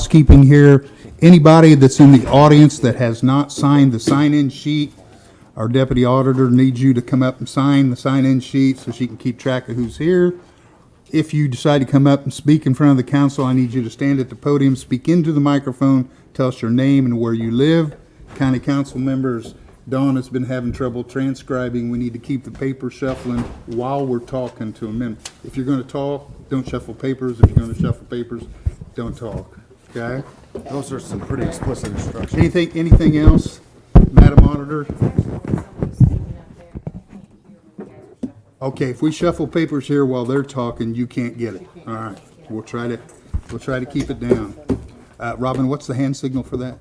housekeeping here. Anybody that's in the audience that has not signed the sign-in sheet, our deputy auditor needs you to come up and sign the sign-in sheet so she can keep track of who's here. If you decide to come up and speak in front of the council, I need you to stand at the podium, speak into the microphone, tell us your name and where you live. County council members, Dawn has been having trouble transcribing. We need to keep the paper shuffling while we're talking to them. If you're going to talk, don't shuffle papers. If you're going to shuffle papers, don't talk. Okay? Those are some pretty explicit instructions. Anything else, Madam Auditor? Okay, if we shuffle papers here while they're talking, you can't get it. All right, we'll try to keep it down. Robin, what's the hand signal for that?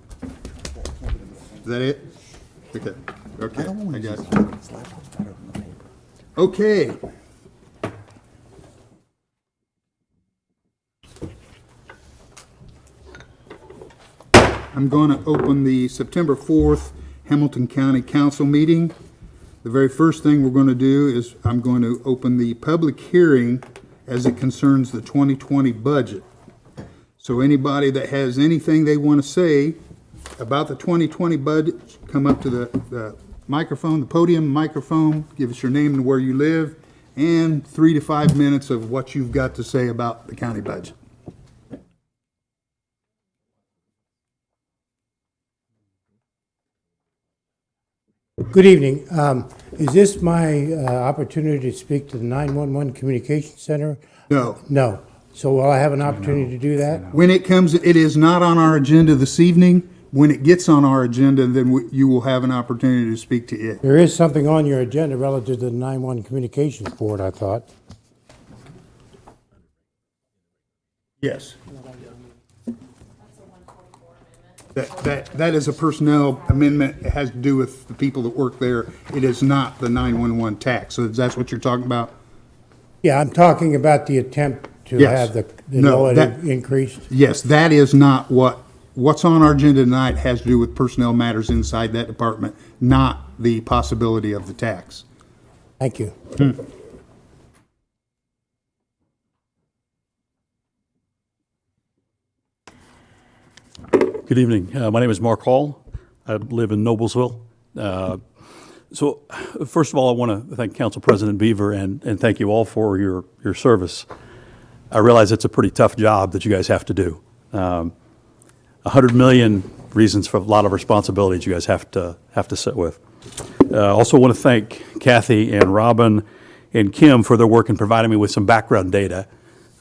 Is that it? Okay, I got it. Okay. I'm going to open the September 4th Hamilton County Council meeting. The very first thing we're going to do is I'm going to open the public hearing as it concerns the 2020 budget. So anybody that has anything they want to say about the 2020 budget, come up to the microphone, the podium microphone, give us your name and where you live, and 3 to 5 minutes of what you've got to say about the county budget. Good evening. Is this my opportunity to speak to the 911 Communication Center? No. No. So will I have an opportunity to do that? When it comes, it is not on our agenda this evening. When it gets on our agenda, then you will have an opportunity to speak to it. There is something on your agenda relative to the 911 Communications Board, I thought. Yes. That is a personnel amendment. It has to do with the people that work there. It is not the 911 tax. So that's what you're talking about? Yeah, I'm talking about the attempt to Yes. have the No, NOAA that- increased. Yes, that is not what's on our agenda tonight has to do with personnel matters inside that department, not the possibility of the tax. Thank you. Good evening. My name is Mark Hall. I live in Noblesville. So first of all, I want to thank Council President Beaver and thank you all for your service. I realize it's a pretty tough job that you guys have to do. 100 million reasons for a lot of responsibilities you guys have to sit with. I also want to thank Kathy and Robin and Kim for their work in providing me with some background data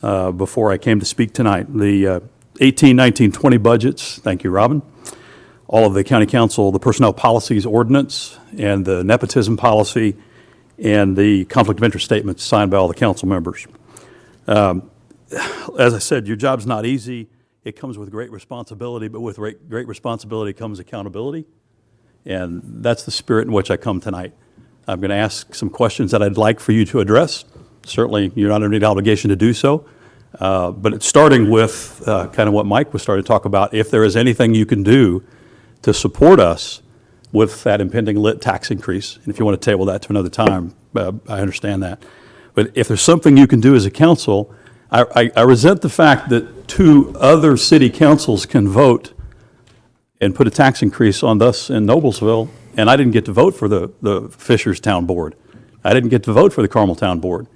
before I came to speak tonight. The 18, 19, 20 budgets, thank you, Robin. All of the county council, the personnel policies ordinance, and the nepotism policy, and the conflict of interest statements signed by all the council members. As I said, your job's not easy. It comes with great responsibility, but with great responsibility comes accountability. And that's the spirit in which I come tonight. I'm going to ask some questions that I'd like for you to address. Certainly, you're not under any obligation to do so. But it's starting with kind of what Mike was starting to talk about. If there is anything you can do to support us with that impending lit tax increase, and if you want to table that to another time, I understand that. But if there's something you can do as a council, I resent the fact that 2 other city councils can vote and put a tax increase on us in Noblesville, and I didn't get to vote for the Fishers Town Board. I didn't get to vote for the Carmel Town Board.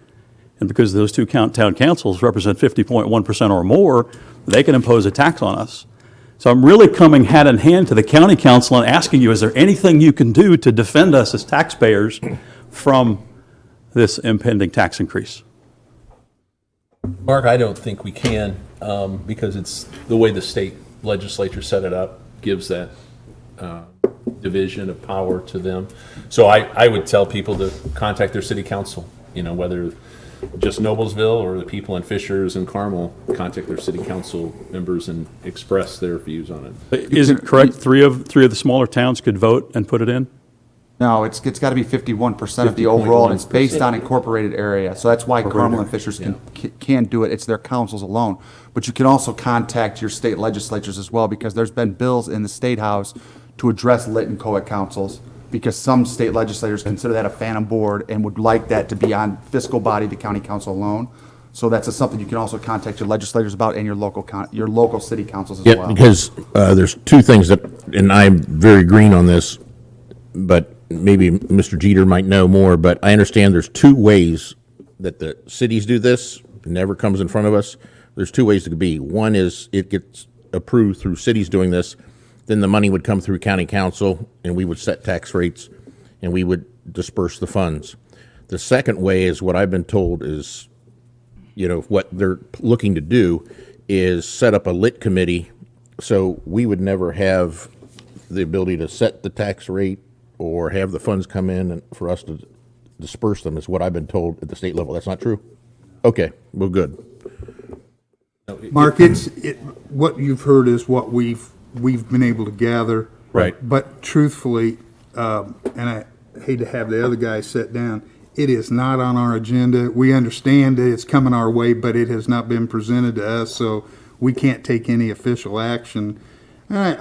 And because those 2 town councils represent 50.1% or more, they can impose a tax on us. So I'm really coming hat in hand to the county council and asking you, is there anything you can do to defend us as taxpayers from this impending tax increase? Mark, I don't think we can, because it's the way the state legislature set it up gives that division of power to them. So I would tell people to contact their city council, whether just Noblesville or the people in Fishers and Carmel, contact their city council members and express their views on it. Is it correct three of the smaller towns could vote and put it in? No, it's got to be 51% of the overall, and it's based on incorporated area. So that's why Carmel and Fishers can do it. It's their councils alone. But you can also contact your state legislatures as well, because there's been bills in the State House to address lit and co-ed councils, because some state legislators consider that a phantom board and would like that to be on fiscal body, the county council alone. So that's something you can also contact your legislators about and your local city councils as Yeah, well. because there's two things that, and I'm very green on this, but maybe Mr. Jeter might know more, but I understand there's two ways that the cities do this. It never comes in front of us. There's two ways it could be. One is it gets approved through cities doing this, then the money would come through county council, and we would set tax rates, and we would disperse the funds. The second way is what I've been told is, what they're looking to do is set up a lit committee, so we would never have the ability to set the tax rate or have the funds come in and for us to disperse them, is what I've been told at the state level. That's not true? Okay, well, good. Mark, what you've heard is what we've been able to gather. Right. But truthfully, and I hate to have the other guy sit down, it is not on our agenda. We understand that it's coming our way, but it has not been presented to us, so we can't take any official action. When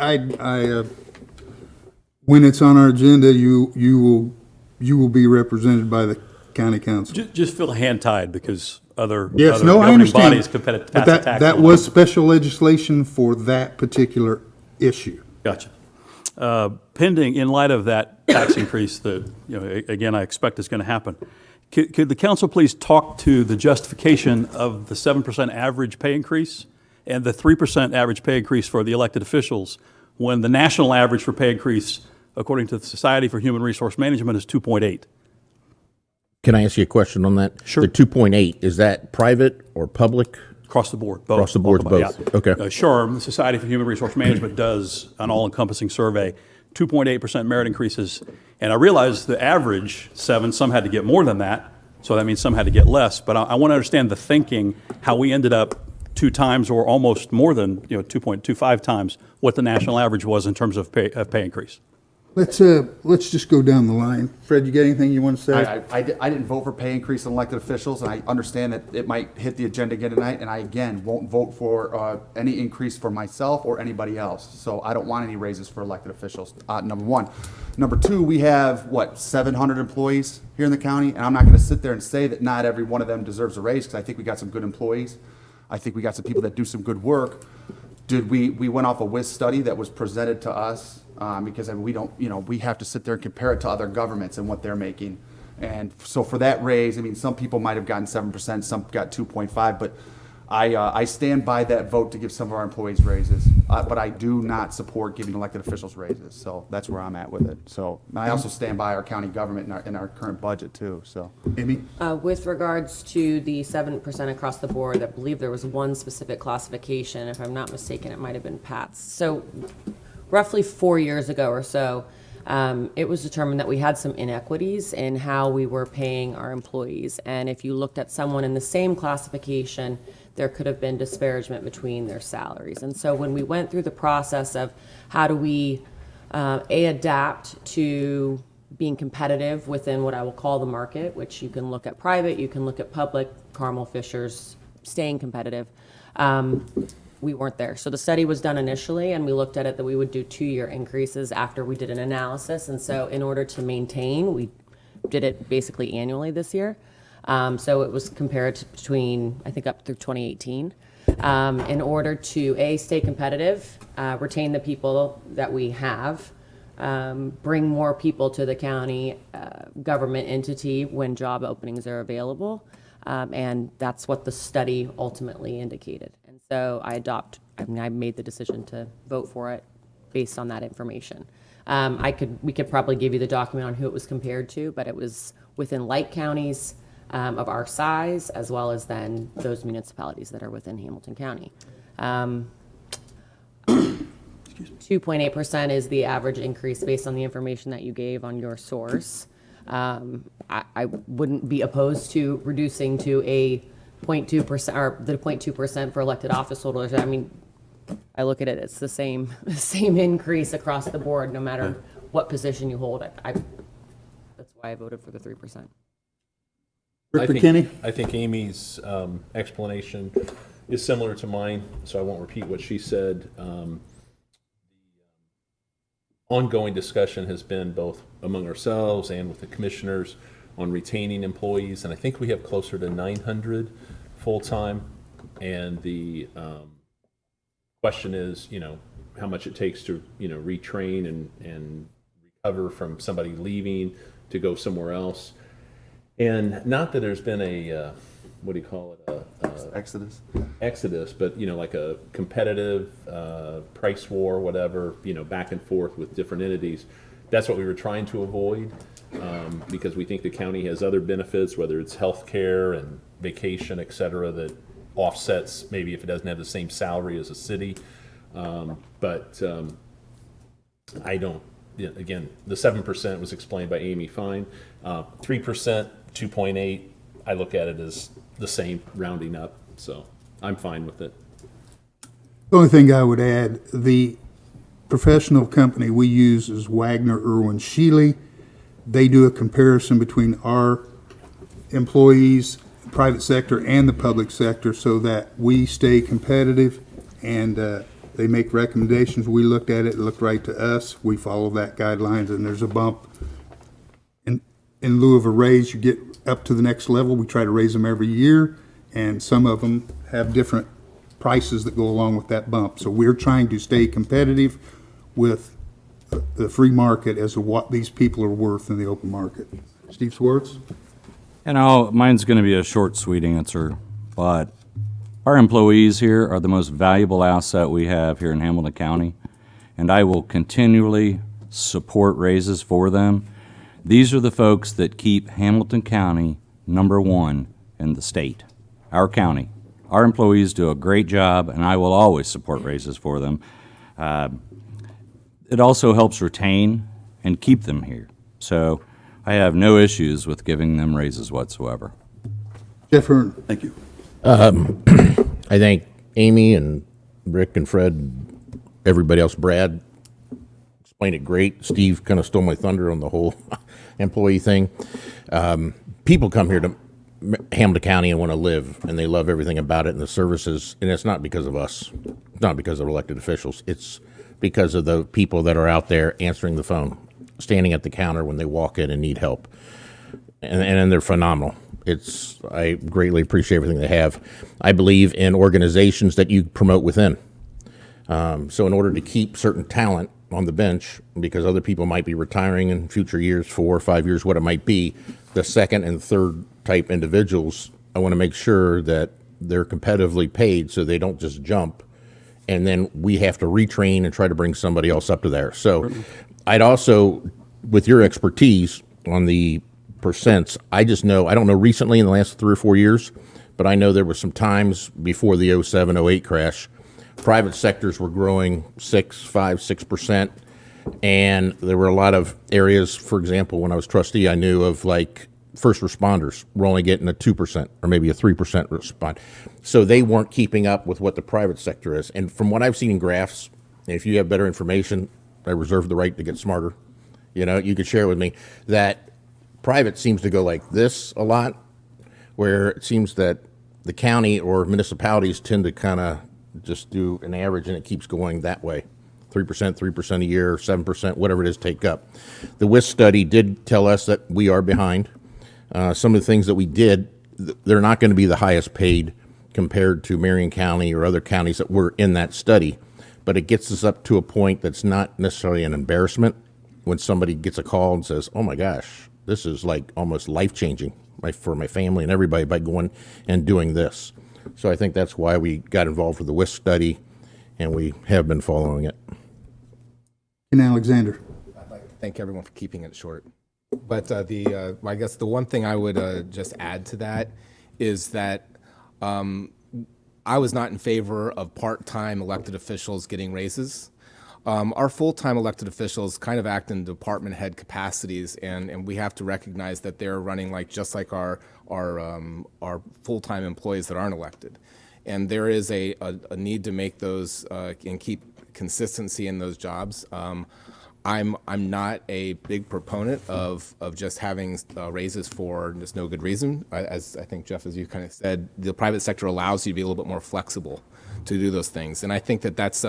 it's on our agenda, you will be represented by the county council. Just feel hand-tied because other Yes, other no, I governing understand. bodies could pass But a tax that on was it. special legislation for that particular issue. Gotcha. Pending, in light of that tax increase that, again, I expect is going to happen, could the council please talk to the justification of the 7% average pay increase and the 3% average pay increase for the elected officials when the national average for pay increase, according to the Society for Human Resource Management, is 2.8? Can I ask you a question on that? Sure. The 2.8, is that private or public? Across the board, both. Across the board, both. Yeah. Okay. SHRM, the Society for Human Resource Management, does an all-encompassing survey, 2.8% merit increases. And I realize the average 7, some had to get more than that, so that means some had to get less. But I want to understand the thinking, how we ended up 2 times or almost more than 2.25 times what the national average was in terms of pay increase. Let's just go down the line. Fred, you got anything you want to say? I didn't vote for pay increase on elected officials, and I understand that it might hit the agenda again tonight, and I, again, won't vote for any increase for myself or anybody else. So I don't want any raises for elected officials, number one. Number two, we have, 700 employees here in the county, and I'm not going to sit there and say that not every one of them deserves a raise, because I think we got some good employees. I think we got some people that do some good work. We went off a WIS study that was presented to us, because we don't, we have to sit there and compare it to other governments and what they're making. And so for that raise, some people might have gotten 7%, some got 2.5, but I stand by that vote to give some of our employees raises. But I do not support giving elected officials raises. So that's where I'm at with it. So and I also stand by our county government in our current budget too. So Amy? With regards to the 7% across the board, I believe there was one specific classification. If I'm not mistaken, it might have been Pat's. So roughly 4 years ago or so, it was determined that we had some inequities in how we were paying our employees. And if you looked at someone in the same classification, there could have been disparagement between their salaries. And so when we went through the process of how do we adapt to being competitive within what I will call the market, which you can look at private, you can look at public, Carmel Fisher's staying competitive, we weren't there. So the study was done initially, and we looked at it that we would do 2-year increases after we did an analysis. And so in order to maintain, we did it basically annually this year. So it was compared to between, I think, up through 2018. In order to, A, stay competitive, retain the people that we have, bring more people to the county government entity when job openings are available. And that's what the study ultimately indicated. And so I made the decision to vote for it based on that information. We could probably give you the document on who it was compared to, but it was within like counties of our size, as well as then those municipalities that are within Hamilton County. 2.8% is the average increase based on the information that you gave on your source. I wouldn't be opposed to reducing to a 0.2% or the 0.2% for elected office holders. I look at it, it's the same increase across the board, no matter what position you hold. That's why I voted for the 3%. Rick McKinney? I think Amy's explanation is similar to mine, so I won't repeat what she said. Ongoing discussion has been both among ourselves and with the commissioners on retaining employees, and I think we have closer to 900 full-time, and the question is, how much it takes to, retrain and recover from somebody leaving to go somewhere else. And not that there's been a, what do you call it? Exodus, but, like a competitive price war, whatever, back and forth with different entities. That's what we were trying to avoid, because we think the county has other benefits, whether it's health care and vacation, et cetera, that offsets maybe if it doesn't have the same salary as a city. But I don't, again, the 7% was explained by Amy fine. 3%, 2.8, I look at it as the same rounding up, so I'm fine with it. The only thing I would add, the professional company we use is Wagner, Irwin, Shealy. They do a comparison between our employees, private sector and the public sector, so that we stay competitive, and they make recommendations. We looked at it, it looked right to us. We follow that guidelines, and there's a bump. In lieu of a raise, you get up to the next level. We try to raise them every year, and some of them have different prices that go along with that bump. So we're trying to stay competitive with the free market as to what these people are worth in the open market. Steve Swartz? Mine's going to be a short, sweet answer, but our employees here are the most valuable asset we have here in Hamilton County, and I will continually support raises for them. These are the folks that keep Hamilton County #1 in the state, our county. Our employees do a great job, and I will always support raises for them. It also helps retain and keep them here. So I have no issues with giving them raises whatsoever. Jeff Hearn? Thank you. I think Amy and Rick and Fred, everybody else, Brad, explained it great. Steve kind of stole my thunder on the whole employee thing. People come here to Hamilton County and want to live, and they love everything about it and the services, and it's not because of us. It's not because of elected officials. It's because of the people that are out there answering the phone, standing at the counter when they walk in and need help. And they're phenomenal. I greatly appreciate everything they have. I believe in organizations that you promote within. So in order to keep certain talent on the bench, because other people might be retiring in future years, 4 or 5 years, what it might be, the second and third type individuals, I want to make sure that they're competitively paid so they don't just jump, and then we have to retrain and try to bring somebody else up to there. So I'd also, with your expertise on the percents, I don't know recently in the last 3 or 4 years, but I know there were some times before the 07-08 crash, private sectors were growing 6%, and there were a lot of areas, for example, when I was trustee, I knew of like first responders were only getting a 2% or maybe a 3% response. So they weren't keeping up with what the private sector is. And from what I've seen in graphs, and if you have better information, I reserve the right to get smarter. You could share it with me, that private seems to go like this a lot, where it seems that the county or municipalities tend to kind of just do an average, and it keeps going that way. 3% a year, 7%, whatever it is, take up. The WISC study did tell us that we are behind. Some of the things that we did, they're not going to be the highest paid compared to Marion County or other counties that were in that study, but it gets us up to a point that's not necessarily an embarrassment when somebody gets a call and says, oh my gosh, this is like almost life-changing for my family and everybody by going and doing this. So I think that's why we got involved with the WISC study, and we have been following it. And Alexander? I'd like to thank everyone for keeping it short. But I guess the one thing I would just add to that is that I was not in favor of part-time elected officials getting raises. Our full-time elected officials kind of act in department head capacities, and we have to recognize that they're running just like our full-time employees that aren't elected. And there is a need to make those and keep consistency in those jobs. I'm not a big proponent of just having raises for just no good reason. As I think, Jeff, as you kind of said, the private sector allows you to be a little bit more flexible to do those things. And I think that that's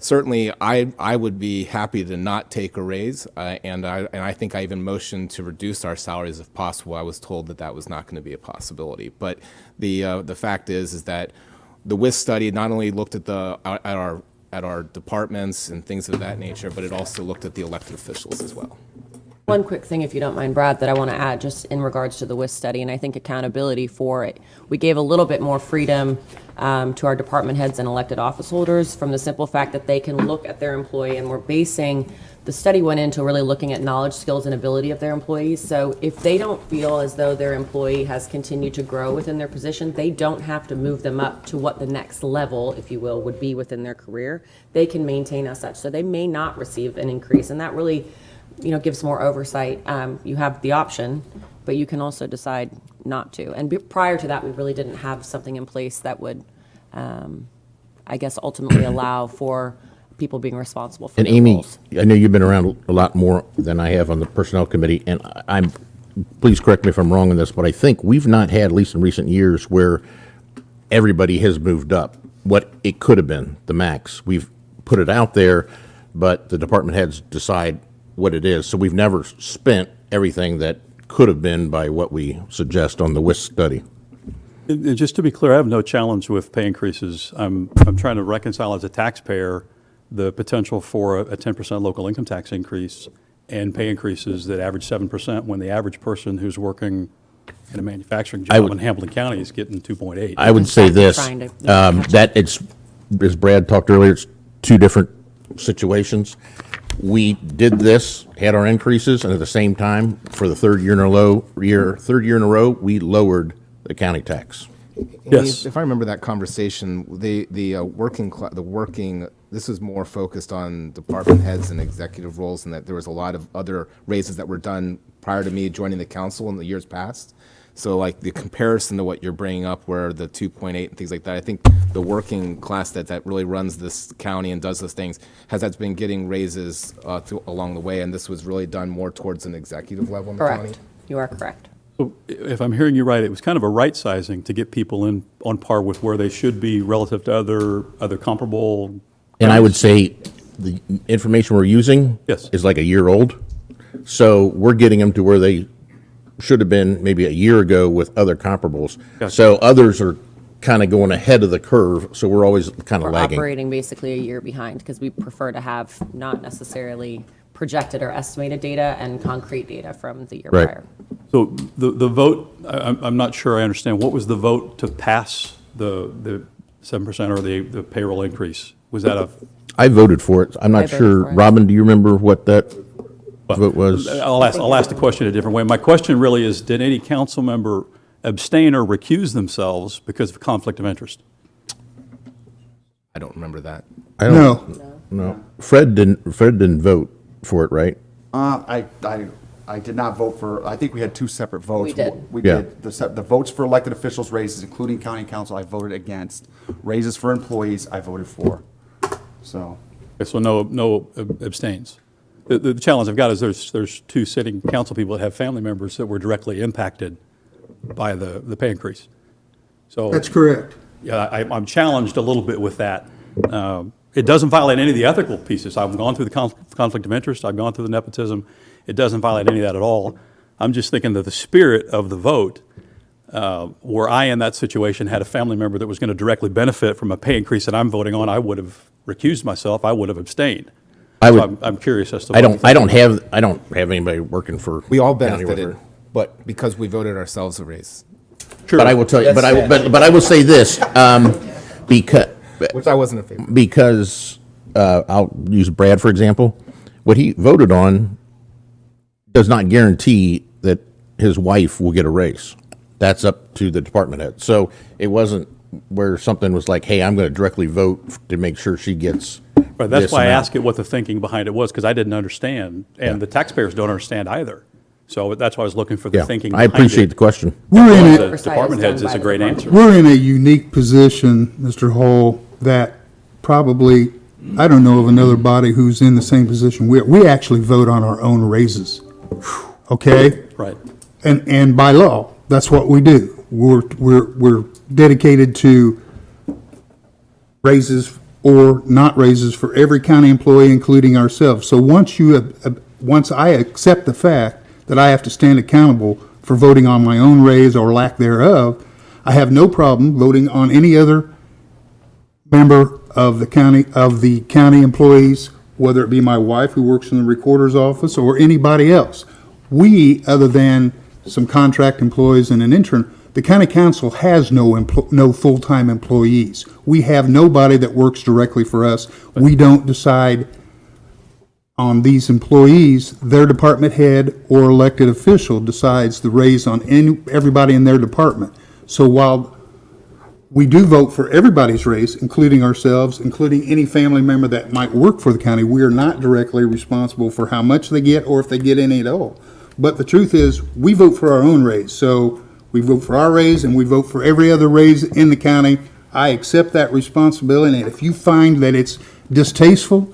certainly I would be happy to not take a raise, and I think I even motioned to reduce our salaries if possible. I was told that that was not going to be a possibility. But the fact is that the WIS study not only looked at our departments and things of that nature, but it also looked at the elected officials as well. One quick thing, if you don't mind, Brad, that I want to add just in regards to the WIS study, and I think accountability for it. We gave a little bit more freedom to our department heads and elected office holders from the simple fact that they can look at their employee, and we're basing, the study went into really looking at knowledge, skills, and ability of their employees. So if they don't feel as though their employee has continued to grow within their position, they don't have to move them up to what the next level, if you will, would be within their career. They can maintain as such. So they may not receive an increase, and that really gives more oversight. You have the option, but you can also decide not to. And prior to that, we really didn't have something in place that would, I guess, ultimately allow for people being responsible for And their Amy, roles. I know you've been around a lot more than I have on the Personnel Committee, and please correct me if I'm wrong on this, but I think we've not had, at least in recent years, where everybody has moved up what it could have been, the max. We've put it out there, but the department heads decide what it is. So we've never spent everything that could have been by what we suggest on the WIS study. And just to be clear, I have no challenge with pay increases. I'm trying to reconcile as a taxpayer the potential for a 10% local income tax increase and pay increases that average 7% when the average person who's working in a manufacturing job in Hamilton County is getting 2.8. I would say this, that it's, as Brad talked earlier, it's two different situations. We did this, had our increases, and at the same time, for the third year in a row, we lowered the county tax. Yes. If I remember that conversation, the working this was more focused on department heads and executive roles, and that there was a lot of other raises that were done prior to me joining the council in the years past. So like the comparison to what you're bringing up, where the 2.8 and things like that, I think the working class that really runs this county and does those things has been getting raises along the way, and this was really done more towards an executive level in the county. Correct. You are correct. So if I'm hearing you right, it was kind of a right sizing to get people in on par with where they should be relative to other comparable. And I would say the information we're using Yes. is like a year old. So we're getting them to where they should have been maybe a year ago with other comparables. Gotcha. So others are kind of going ahead of the curve, so we're always kind of We're lagging. operating basically a year behind because we prefer to have not necessarily projected or estimated data and concrete data from the year Right. prior. So the vote, I'm not sure I understand. What was the vote to pass the 7% or the payroll increase? Was that I voted for it. I'm I not voted sure. for it. Robin, do you remember what that vote was? I'll ask the question a different way. My question really is, did any council member abstain or recuse themselves because of conflict of interest? I don't remember that. I No. No. Fred didn't vote for it, right? I did not vote for, I think we had two separate votes. We did. We Yeah. did. The votes for elected officials raises, including county council, I voted against. Raises for employees, I voted for. So, Okay, so no abstains. The challenge I've got is there's two sitting council people that have family members that were directly impacted by the pay increase. So That's correct. yeah, I'm challenged a little bit with that. It doesn't violate any of the ethical pieces. I've gone through the conflict of interest. I've gone through the nepotism. It doesn't violate any of that at all. I'm just thinking that the spirit of the vote, where I, in that situation, had a family member that was going to directly benefit from a pay increase that I'm voting on, I would have recused myself. I would have abstained. So I'm curious as to. I don't have anybody working for. We all county benefited, worker. but because we voted ourselves a raise, But I will tell you, but I will say this, because. which I wasn't in favor of. Because I'll use Brad for example. What he voted on does not guarantee that his wife will get a raise. That's up to the department head. So it wasn't where something was like, "Hey, I'm going to directly vote to make sure she gets." Right, that's this why I amount. asked it what the thinking behind it was, because I didn't understand, and the taxpayers don't understand either. So that's why I was looking for the Yeah, thinking I behind appreciate it. the question. We're in The a, Oversight department is done heads is by a the great department. answer. we're in a unique position, Mr. Hull, that probably, I don't know of another body who's in the same position. We actually vote on our own raises, okay? Right. And by law, that's what we do. We're dedicated to raises or not raises for every county employee, including ourselves. So once I accept the fact that I have to stand accountable for voting on my own raise or lack thereof, I have no problem voting on any other member of the county employees, whether it be my wife who works in the recorder's office or anybody else. We, other than some contract employees and an intern, the county council has no full-time employees. We have nobody that works directly for us. We don't decide on these employees. Their department head or elected official decides the raise on everybody in their department. So while we do vote for everybody's raise, including ourselves, including any family member that might work for the county, we are not directly responsible for how much they get or if they get any at all. But the truth is, we vote for our own raise. So we vote for our raise and we vote for every other raise in the county. I accept that responsibility, and if you find that it's distasteful,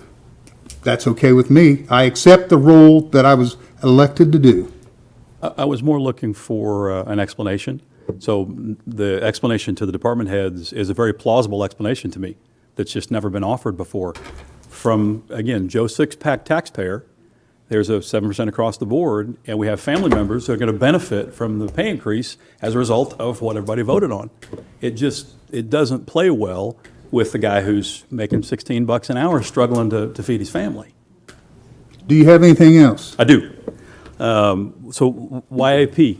that's okay with me. I accept the role that I was elected to do. I was more looking for an explanation. So the explanation to the department heads is a very plausible explanation to me that's just never been offered before. From, again, Joe Six-Pack taxpayer, there's a 7% across the board, and we have family members who are going to benefit from the pay increase as a result of what everybody voted on. It doesn't play well with the guy who's making $16 an hour struggling to feed his family. Do you have anything else? I do. So YAP,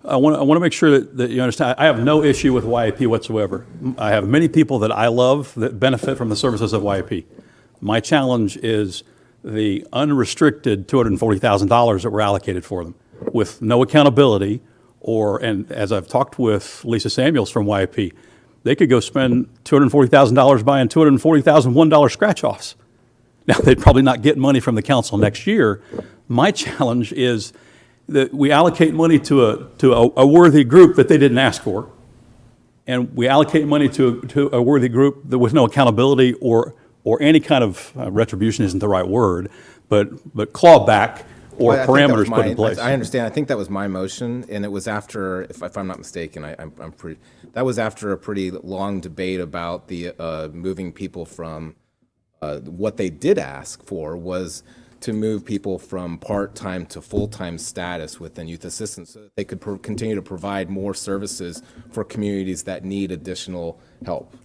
I want to make sure that you understand, I have no issue with YAP whatsoever. I have many people that I love that benefit from the services of YAP. My challenge is the unrestricted $240,000 that were allocated for them with no accountability, and as I've talked with Lisa Samuels from YAP, they could go spend $240,000 buying $240,000 $1 scratch-offs. Now, they'd probably not get money from the council next year. My challenge is that we allocate money to a worthy group that they didn't ask for, and we allocate money to a worthy group that with no accountability or any kind of retribution isn't the right word, but clawback or Well, I think that was parameters put in place. I understand. I think that was my motion, and it was after, if I'm not mistaken, that was after a pretty long debate about the moving people from, what they did ask for was to move people from part-time to full-time status within youth assistance so that they could continue to provide more services for communities that need additional help,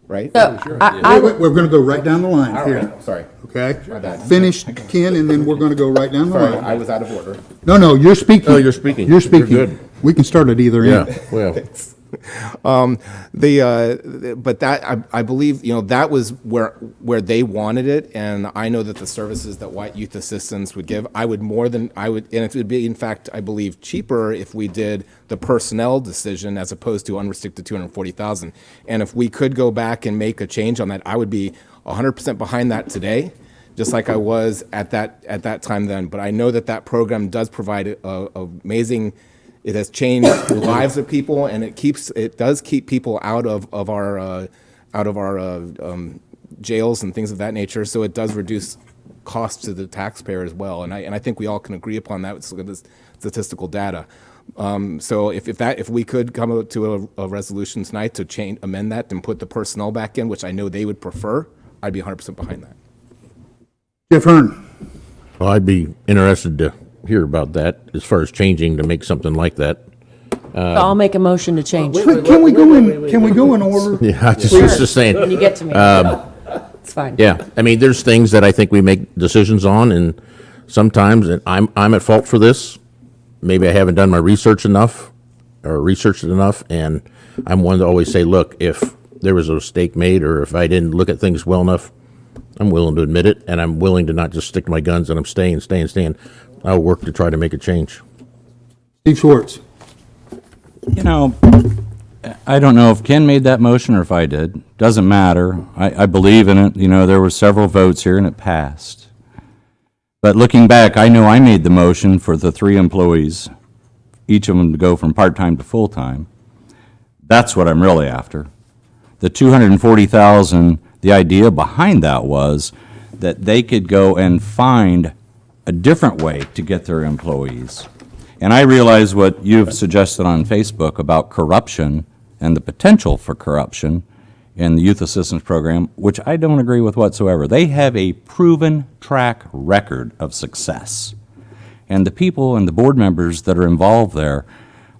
right? So We're going to go right down the line here. Sorry. Okay? My bad. Finish, Ken, and then we're going to go right down the Sorry, line. I was out of order. No, you're speaking. No, you're speaking. You're speaking. You're good. We can start at either end. Yeah, well, But that I believe that was where they wanted it, and I know that the services that White Youth Assistance would give, and it would be in fact I believe cheaper if we did the personnel decision as opposed to unrestricted 240,000. And if we could go back and make a change on that, I would be 100% behind that today, just like I was at that time then. But I know that program does provide amazing. It has changed the lives of people, and it does keep people out of our jails and things of that nature. So it does reduce costs to the taxpayer as well. And I think we all can agree upon that with this statistical data. So if we could come up to a resolution tonight to amend that and put the personnel back in, which I know they would prefer, I'd be 100% behind that. Jeff Hearn. well, I'd be interested to hear about that as far as changing to make something like that. I'll make a motion to change Can we go in order? Yeah, I was just saying. when you get to me. It's fine. Yeah, I mean, there's things that I think we make decisions on, and sometimes, and I'm at fault for this. Maybe I haven't done my research enough, or researched it enough, and I'm one to always say, look, if there was a mistake made, or if I didn't look at things well enough, I'm willing to admit it, and I'm willing to not just stick to my guns, and I'm staying. I'll work to try to make a change. Steve Schwartz. I don't know if Ken made that motion or if I did. Doesn't matter. I believe in it. There were several votes here and it passed. But looking back, I know I made the motion for the 3 employees, each of them to go from part-time to full-time. That's what I'm really after. The $240,000, the idea behind that was that they could go and find a different way to get their employees. And I realize what you've suggested on Facebook about corruption and the potential for corruption in the youth assistance program, which I don't agree with whatsoever. They have a proven track record of success. And the people and the board members that are involved there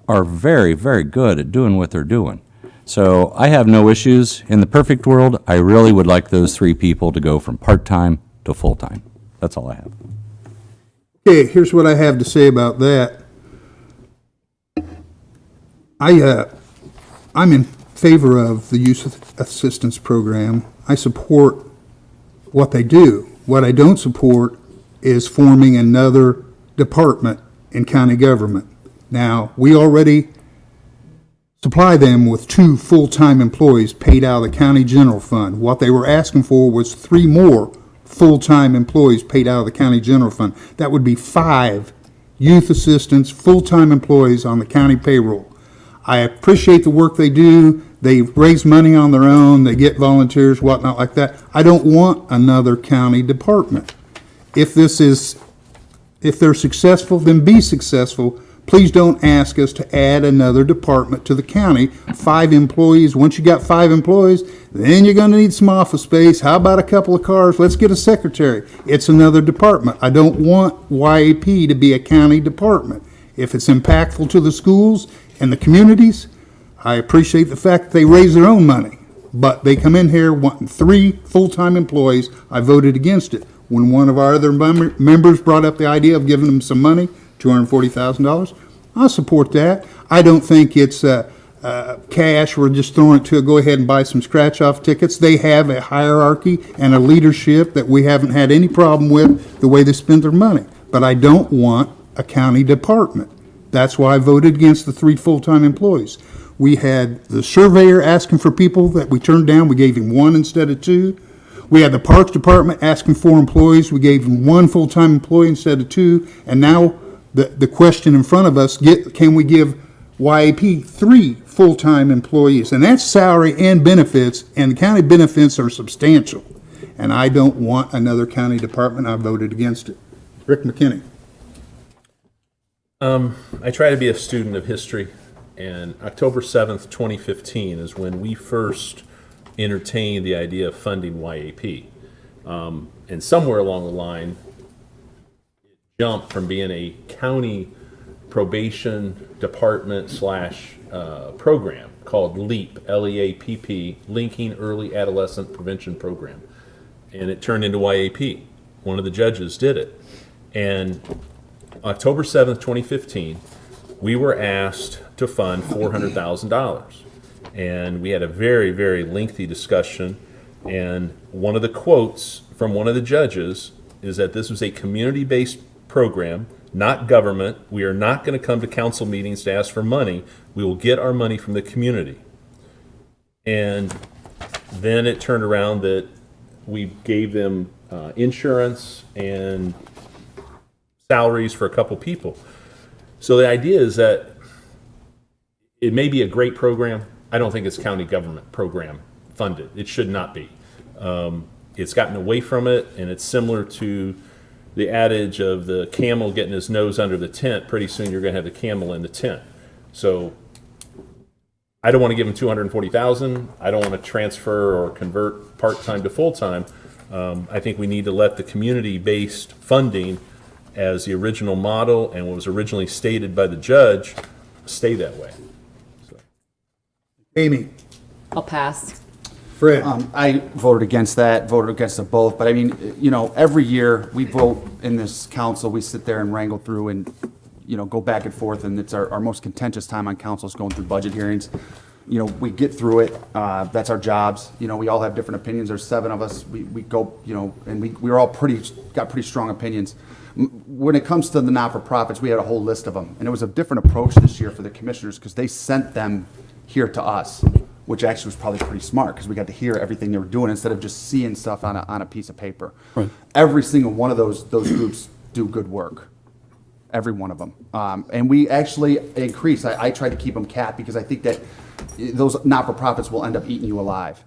are very, very good at doing what they're doing. So I have no issues. In the perfect world, I really would like those three people to go from part-time to full-time. That's all I have. Okay, here's what I have to say about that. I'm in favor of the youth assistance program. I support what they do. What I don't support is forming another department in county government. Now, we already supply them with 2 full-time employees paid out of the county general fund. What they were asking for was 3 more full-time employees paid out of the county general fund. That would be 5 youth assistants, full-time employees on the county payroll. I appreciate the work they do. They raise money on their own. They get volunteers, whatnot like that. I don't want another county department. If they're successful, then be successful. Please don't ask us to add another department to the county. 5 employees. Once you got 5 employees, then you're going to need some office space. How about a couple of cars? Let's get a secretary. It's another department. I don't want YAP to be a county department. If it's impactful to the schools and the communities, I appreciate the fact that they raise their own money. But they come in here wanting 3 full-time employees. I voted against it. When one of our other members brought up the idea of giving them some money, $240,000, I'll support that. I don't think it's cash. We're just throwing it to go ahead and buy some scratch-off tickets. They have a hierarchy and a leadership that we haven't had any problem with the way they spend their money. But I don't want a county department. That's why I voted against the 3 full-time employees. We had the surveyor asking for people that we turned down. We gave him 1 instead of 2. We had the Parks Department asking for employees. We gave him 1 full-time employee instead of 2. And now the question in front of us, can we give YAP 3 full-time employees? And that's salary and benefits, and the county benefits are substantial. And I don't want another county department. I voted against it. Rick McKinney. I try to be a student of history, and October 7th, 2015 is when we first entertained the idea of funding YAP. And somewhere along the line, it jumped from being a county probation department / program called LEAP, L-E-A-P-P, Linking Early Adolescent Prevention Program. And it turned into YAP. One of the judges did it. And October 7th, 2015, we were asked to fund $400,000. And we had a very, very lengthy discussion. And one of the quotes from one of the judges is that this was a community-based program, not government. We are not going to come to council meetings to ask for money. We will get our money from the community. And then it turned around that we gave them insurance and salaries for a couple people. So the idea is that it may be a great program. I don't think it's county government program funded. It should not be. It's gotten away from it, and it's similar to the adage of the camel getting his nose under the tent. Pretty soon you're going to have the camel in the tent. So I don't want to give them $240,000. I don't want to transfer or convert part-time to full-time. I think we need to let the community-based funding as the original model and what was originally stated by the judge stay that way. Amy. I'll pass. Fred. I voted against that, voted against them both, but I mean, you know, every year we vote in this council, we sit there and wrangle through and, you know, go back and forth, and it's our most contentious time on council is going through budget hearings. You know, we get through it, that's our jobs, you know, we all have different opinions, there's 7 of us, we go, you know, and we're all got pretty strong opinions. When it comes to the not-for-profits, we had a whole list of them, and it was a different approach this year for the commissioners because they sent them here to us, which actually was probably pretty smart because we got to hear everything they were doing instead of just seeing stuff on a piece of paper. Right. Every single one of those groups do good work. Every one of them. And we actually increase. I try to keep them capped because I think that those not-for-profits will end up eating you alive.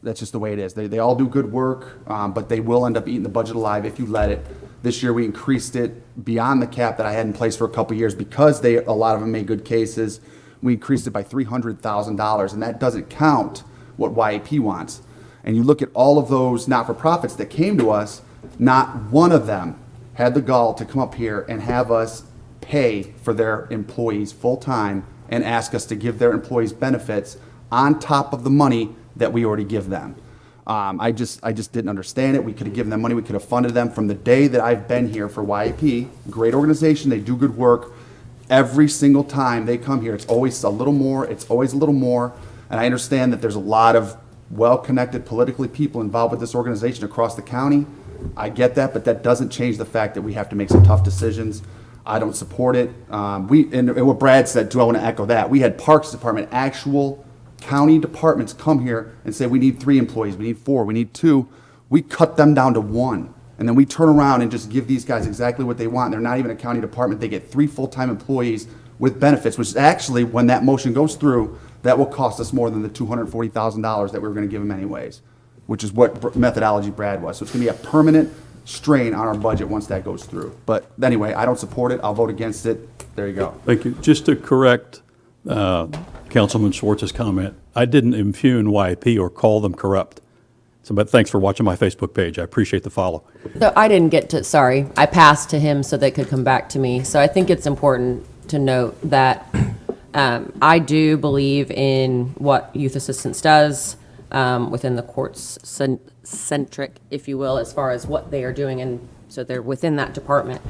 That's just the way it is. They all do good work, but they will end up eating the budget alive if you let it. This year we increased it beyond the cap that I had in place for a couple of years because a lot of them made good cases. We increased it by $300,000, and that doesn't count what YAP wants. And you look at all of those not-for-profits that came to us, not one of them had the gall to come up here and have us pay for their employees full-time and ask us to give their employees benefits on top of the money that we already give them. I just didn't understand it. We could have given them money. We could have funded them from the day that I've been here for YAP. Great organization. They do good work. Every single time they come here, it's always a little more. It's always a little more. And I understand that there's a lot of well-connected politically people involved with this organization across the county. I get that, but that doesn't change the fact that we have to make some tough decisions. I don't support it. And what Brad said too, I want to echo that. We had Parks Department, actual county departments come here and say, we need 3 employees, we need 4, we need 2. We cut them down to 1. And then we turn around and just give these guys exactly what they want. They're not even a county department. They get 3 full-time employees with benefits, which actually, when that motion goes through, that will cost us more than the $240,000 that we were going to give them anyways, which is what methodology Brad was. So it's going to be a permanent strain on our budget once that goes through. But anyway, I don't support it. I'll vote against it. There you go. Thank you. Just to correct Councilman Schwartz's comment, I didn't impugn YAP or call them corrupt. So, but thanks for watching my Facebook page. I appreciate the follow. So I didn't get to, sorry, I passed to him so they could come back to me. So I think it's important to note that I do believe in what youth assistance does within the courts centric, if you will, as far as what they are doing. And so they're within that department.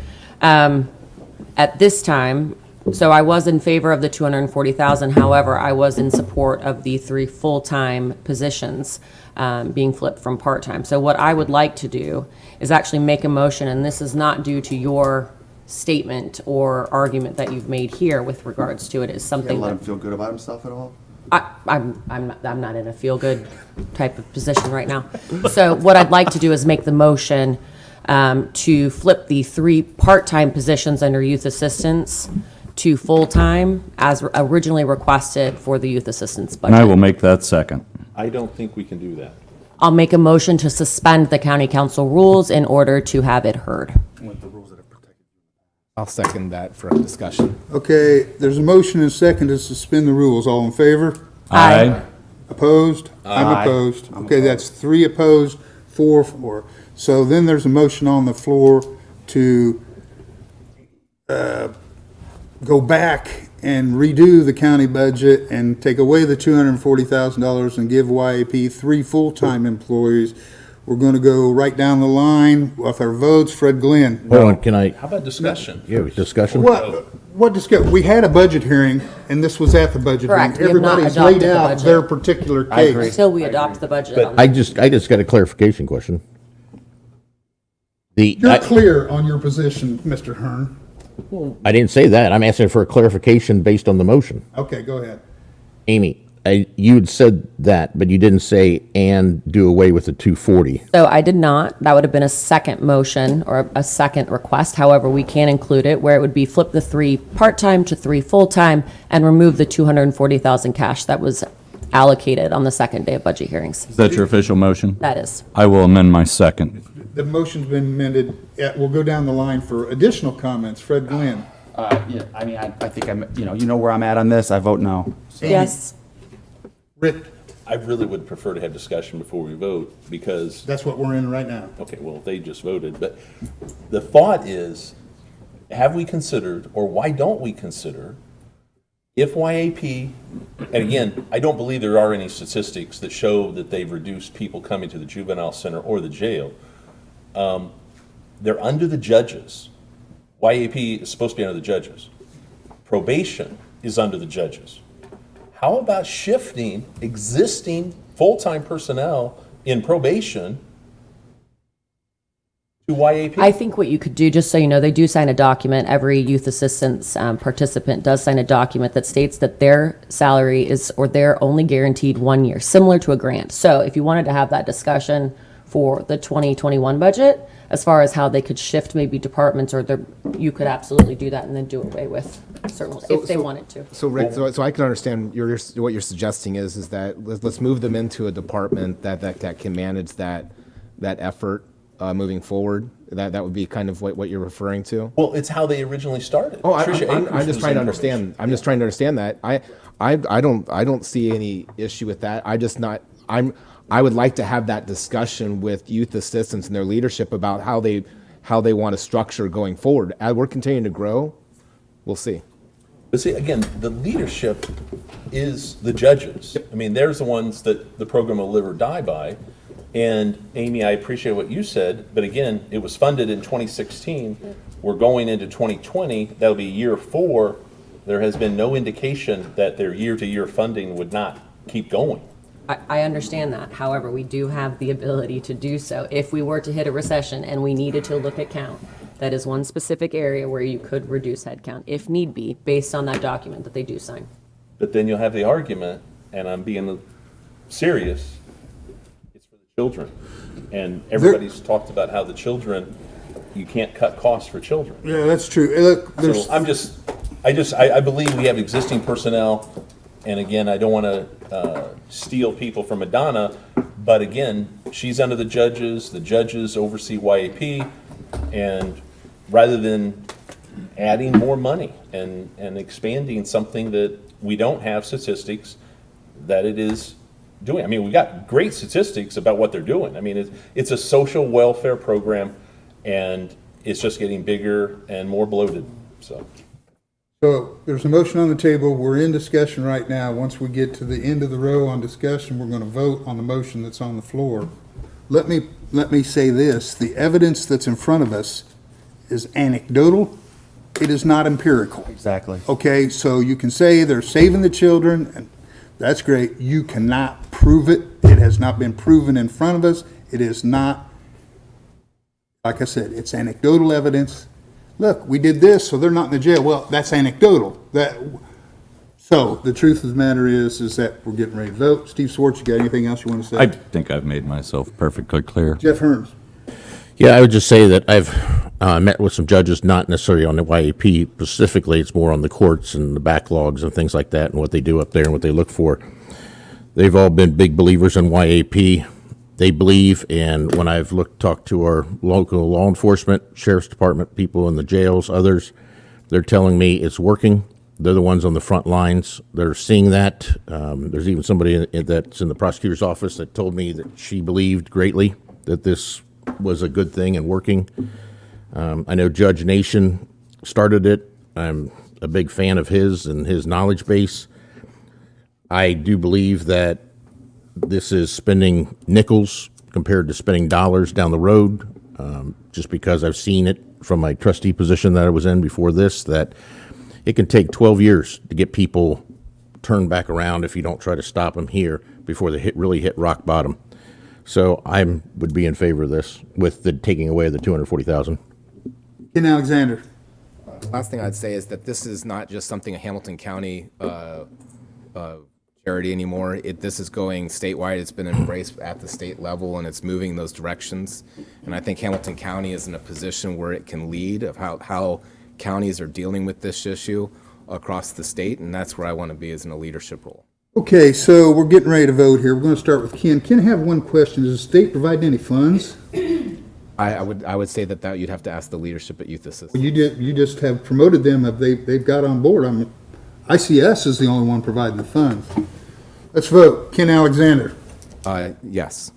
At this time, so I was in favor of the 240,000. However, I was in support of the 3 full-time positions being flipped from part-time. So what I would like to do is actually make a motion, and this is not due to your statement or argument that you've made here with regards to it. Is Can't something let him that feel good about himself at all. I'm not in a feel-good type of position right now. So what I'd like to do is make the motion to flip the 3 part-time positions under youth assistance to full-time as originally requested for the youth assistance budget. And I will make that second. I don't think we can do that. I'll make a motion to suspend the county council rules in order to have it heard. I'll second that for discussion. Okay, there's a motion and a second to suspend the rules. All in favor? Aye. Opposed? I'm opposed. Okay, that's 3 opposed, 4 for. So then there's a motion on the floor to go back and redo the county budget and take away the $240,000 and give YAP 3 full-time employees. We're going to go right down the line with our votes. Fred Glenn. Hold on, can I, How about discussion? yeah, discussion? What discuss? We had a budget hearing, and this was at the budget Correct. hearing. We have not Everybody's adopted laid the out budget. their particular case. Until we adopt the budget. But on I just got a clarification question. You're clear on your position, Mr. Hearn. I didn't say that. I'm asking for a clarification based on the motion. Okay, go ahead. Amy, you had said that, but you didn't say and do away with the 240. So I did not. That would have been a second motion or a second request. However, we can include it where it would be flip the 3 part-time to 3 full-time and remove the 240,000 cash that was allocated on the second day of budget hearings. Is that your official motion? That is. I will amend my second. The motion's been amended. We'll go down the line for additional comments. Fred Glenn. Yeah, I mean, I think I'm, you know where I'm at on this. I vote no. Yes. Rick, I really would prefer to have discussion before we vote because, that's what we're in right now. okay, well, they just voted. But the thought is, have we considered, or why don't we consider, if YAP, and again, I don't believe there are any statistics that show that they've reduced people coming to the juvenile center or the jail. They're under the judges. YAP is supposed to be under the judges. Probation is under the judges. How about shifting existing full-time personnel in probation to YAP? I think what you could do, just so you know, they do sign a document. Every youth assistance participant does sign a document that states that their salary is, or they're only guaranteed 1 year, similar to a grant. So if you wanted to have that discussion for the 2021 budget, as far as how they could shift maybe departments, or you could absolutely do that and then do away with certain, if they wanted to. So Rick, so I can understand what you're suggesting is that let's move them into a department that can manage that effort moving forward. That would be kind of what you're referring to. Well, it's how they originally started. Oh, Tricia I'm Akers just was trying to in understand. probation. I'm just trying to understand that. I don't see any issue with that. I would like to have that discussion with youth assistants and their leadership about how they want to structure going forward. As we're continuing to grow, we'll see. But see, again, the leadership is the judges. I mean, there's the ones that the program will live or die by. And Amy, I appreciate what you said, but again, it was funded in 2016. We're going into 2020. That'll be year 4. There has been no indication that their year-to-year funding would not keep going. I understand that. However, we do have the ability to do so. If we were to hit a recession and we needed to look at count, that is one specific area where you could reduce headcount, if need be, based on that document that they do sign. But then you'll have the argument, and I'm being serious, it's for the children. And everybody's talked about how the children, you can't cut costs for children. Yeah, that's true. Look, there's, So I believe we have existing personnel, and again, I don't want to steal people from Madonna, but again, she's under the judges oversee YAP, and rather than adding more money and expanding something that we don't have statistics that it is doing. I mean, we got great statistics about what they're doing. I mean, it's a social welfare program, and it's just getting bigger and more bloated, so. So there's a motion on the table. We're in discussion right now. Once we get to the end of the row on discussion, we're going to vote on the motion that's on the floor. Let me say this. The evidence that's in front of us is anecdotal. It is not empirical. Exactly. Okay, so you can say they're saving the children, and that's great. You cannot prove it. It has not been proven in front of us. It is not, like I said, it's anecdotal evidence. Look, we did this, so they're not in the jail. Well, that's anecdotal. So the truth of the matter is that we're getting ready to vote. Steve Swartz, you got anything else you want to say? I think I've made myself perfectly clear. Jeff Hearns. Yeah, I would just say that I've met with some judges, not necessarily on the YAP specifically. It's more on the courts and the backlogs and things like that and what they do up there and what they look for. They've all been big believers in YAP. They believe, and when I've talked to our local law enforcement, sheriff's department, people in the jails, others, they're telling me it's working. They're the ones on the front lines. They're seeing that. There's even somebody that's in the prosecutor's office that told me that she believed greatly that this was a good thing and working. I know Judge Nation started it. I'm a big fan of his and his knowledge base. I do believe that this is spending nickels compared to spending dollars down the road, just because I've seen it from my trustee position that I was in before this, that it can take 12 years to get people turned back around if you don't try to stop them here before they really hit rock bottom. So I would be in favor of this with the taking away the $240,000. Ken Alexander. Last thing I'd say is that this is not just something a Hamilton County charity anymore. This is going statewide. It's been embraced at the state level, and it's moving in those directions. And I think Hamilton County is in a position where it can lead of how counties are dealing with this issue across the state, and that's where I want to be, is in a leadership role. Okay, so we're getting ready to vote here. We're going to start with Ken. Ken, I have one question. Does the state provide any funds? I would say that you'd have to ask the leadership at Youth Assistance. Well, you just have promoted them. If they've got on board. ICS is the only one providing the funds. Let's vote. Ken Alexander. Yes.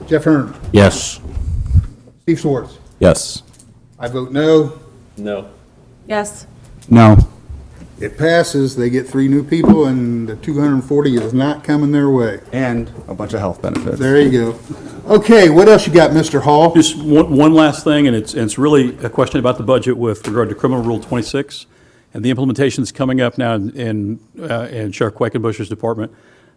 Jeff Hearn. Yes. Steve Swartz. Yes. I vote no. No. Yes. No. It passes. They get 3 new people, and the 240 is not coming their way. And a bunch of health benefits. There you go. Okay, what else you got, Mr. Hall? Just one last thing, and it's really a question about the budget with regard to Criminal Rule 26, and the implementation is coming up now in Sheriff Quakenbush's department.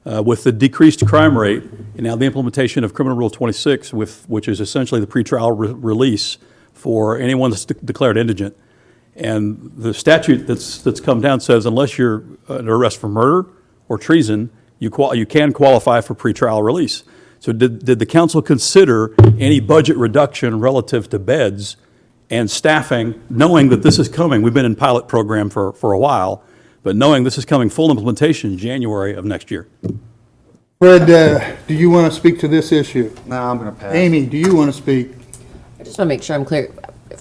With the decreased crime rate, and now the implementation of Criminal Rule 26, which is essentially the pretrial release for anyone that's declared indigent. And the statute that's come down says unless you're an arrest for murder or treason, you can qualify for pretrial release. So did the council consider any budget reduction relative to beds and staffing, knowing that this is coming? We've been in pilot program for a while, but knowing this is coming full implementation in January of next year. Fred, do you want to speak to this issue? No, I'm going to pass. Amy, do you want to speak? I just want to make sure I'm clear.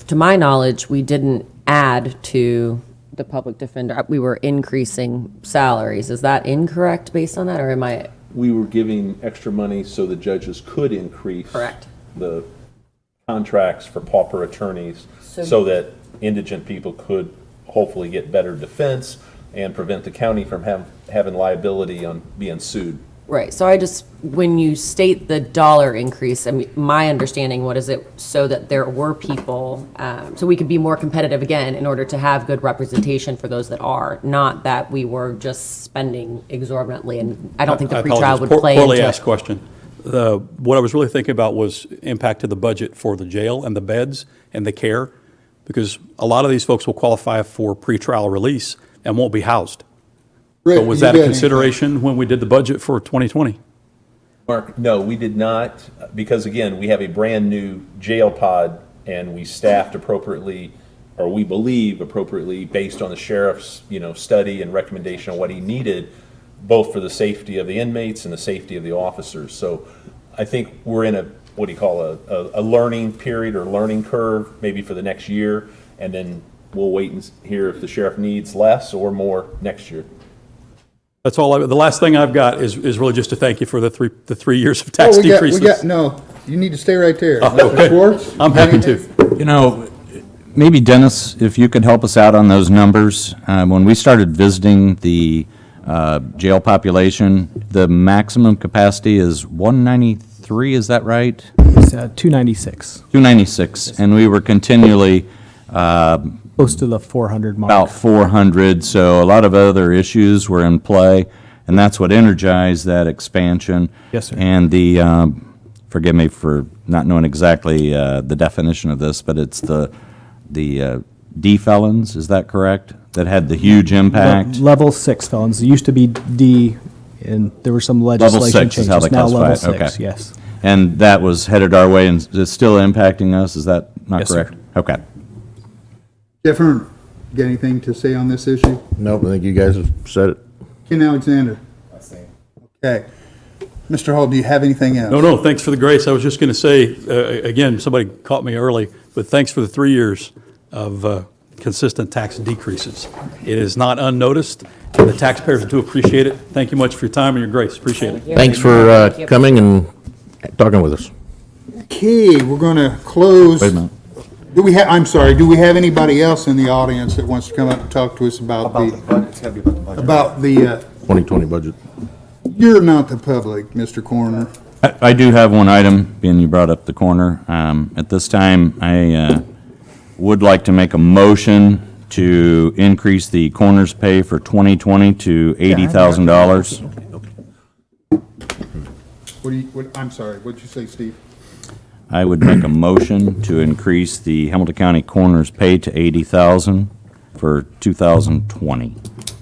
To my knowledge, we didn't add to the public defender. We were increasing salaries. Is that incorrect based on that, or am I we were giving extra money so the judges could increase Correct. the contracts for pauper attorneys so that indigent people could hopefully get better defense and prevent the county from having liability on being sued. Right, so when you state the dollar increase, I mean, my understanding, what is it, so that there were people, so we could be more competitive again in order to have good representation for those that are, not that we were just spending exorbitantly, and I don't think the I pretrial apologize. would play into Poorly it. asked question. What I was really thinking about was impact to the budget for the jail and the beds and the care, because a lot of these folks will qualify for pretrial release and won't be housed. Rick, So was you that a got anything? consideration when we did the budget for 2020? Mark, no, we did not, because again, we have a brand-new jail pod, and we staffed appropriately, or we believe appropriately, based on the sheriff's, study and recommendation on what he needed, both for the safety of the inmates and the safety of the officers. So I think we're in a, what do you call, a learning period or learning curve, maybe for the next year, and then we'll wait and hear if the sheriff needs less or more next year. That's all. The last thing I've got is really just to thank you for the 3 years of tax Oh, decreases. no, you need to stay right there. Oh, Mr. okay. Schwartz? I'm happy to. You know, maybe Dennis, if you could help us out on those numbers. When we started visiting the jail population, the maximum capacity is 193, is that right? It's 296, 296, and we were continually close to the 400 mark. about 400, so a lot of other issues were in play, and that's what energized that expansion. Yes, sir. And the, forgive me for not knowing exactly the definition of this, but it's the D-felons, is that correct? That had the huge impact? Level 6 felons. It used to be D, and there were some Level legislation 6 is how changes. they Now classify level it, 6, okay. yes. And that was headed our way, and it's still impacting us, is that not Yes, sir. correct? Okay. Jeff Hearn, got anything to say on this issue? Nope, I think you guys have said it. Ken Alexander? Okay. Mr. Hall, do you have anything else? No, thanks for the grace. I was just going to say, again, somebody caught me early, but thanks for the 3 years of consistent tax decreases. It is not unnoticed, and the taxpayers do appreciate it. Thank you much for your time and your grace. Appreciate it. Thanks for coming and talking with us. Okay, we're going to close. Wait a minute. Do we have anybody else in the audience that wants to come up and talk to us about It's gotta be about the budget. about the, 2020 budget. you're not the public, Mr. Coroner. I do have one item, being you brought up the corner. At this time, I would like to make a motion to increase the coroner's pay for 2020 to $80,000. I'm sorry, what'd you say, Steve? I would make a motion to increase the Hamilton County coroner's pay to $80,000 for 2020.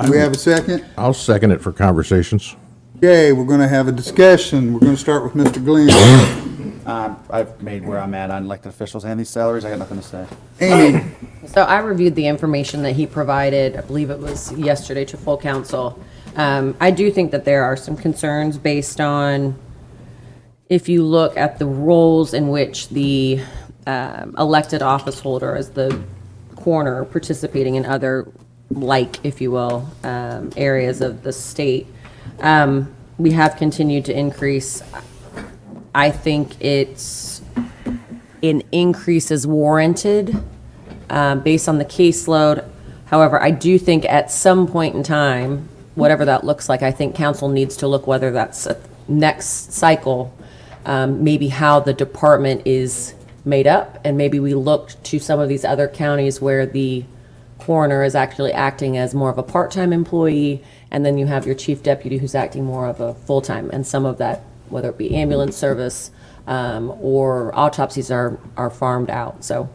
Do we have a second? I'll second it for conversations. Okay, we're going to have a discussion. We're going to start with Mr. Glenn. I've made where I'm at on elected officials and these salaries. I got nothing to say. Amy? So I reviewed the information that he provided, I believe it was yesterday, to full council. I do think that there are some concerns based on, if you look at the roles in which the elected office holder as the coroner participating in other, if you will, areas of the state, we have continued to increase. I think an increase is warranted based on the caseload. However, I do think at some point in time, whatever that looks like, I think council needs to look whether that's a next cycle, maybe how the department is made up, and maybe we look to some of these other counties where the coroner is actually acting as more of a part-time employee, and then you have your chief deputy who's acting more of a full-time, and some of that, whether it be ambulance service or autopsies, are farmed out. So,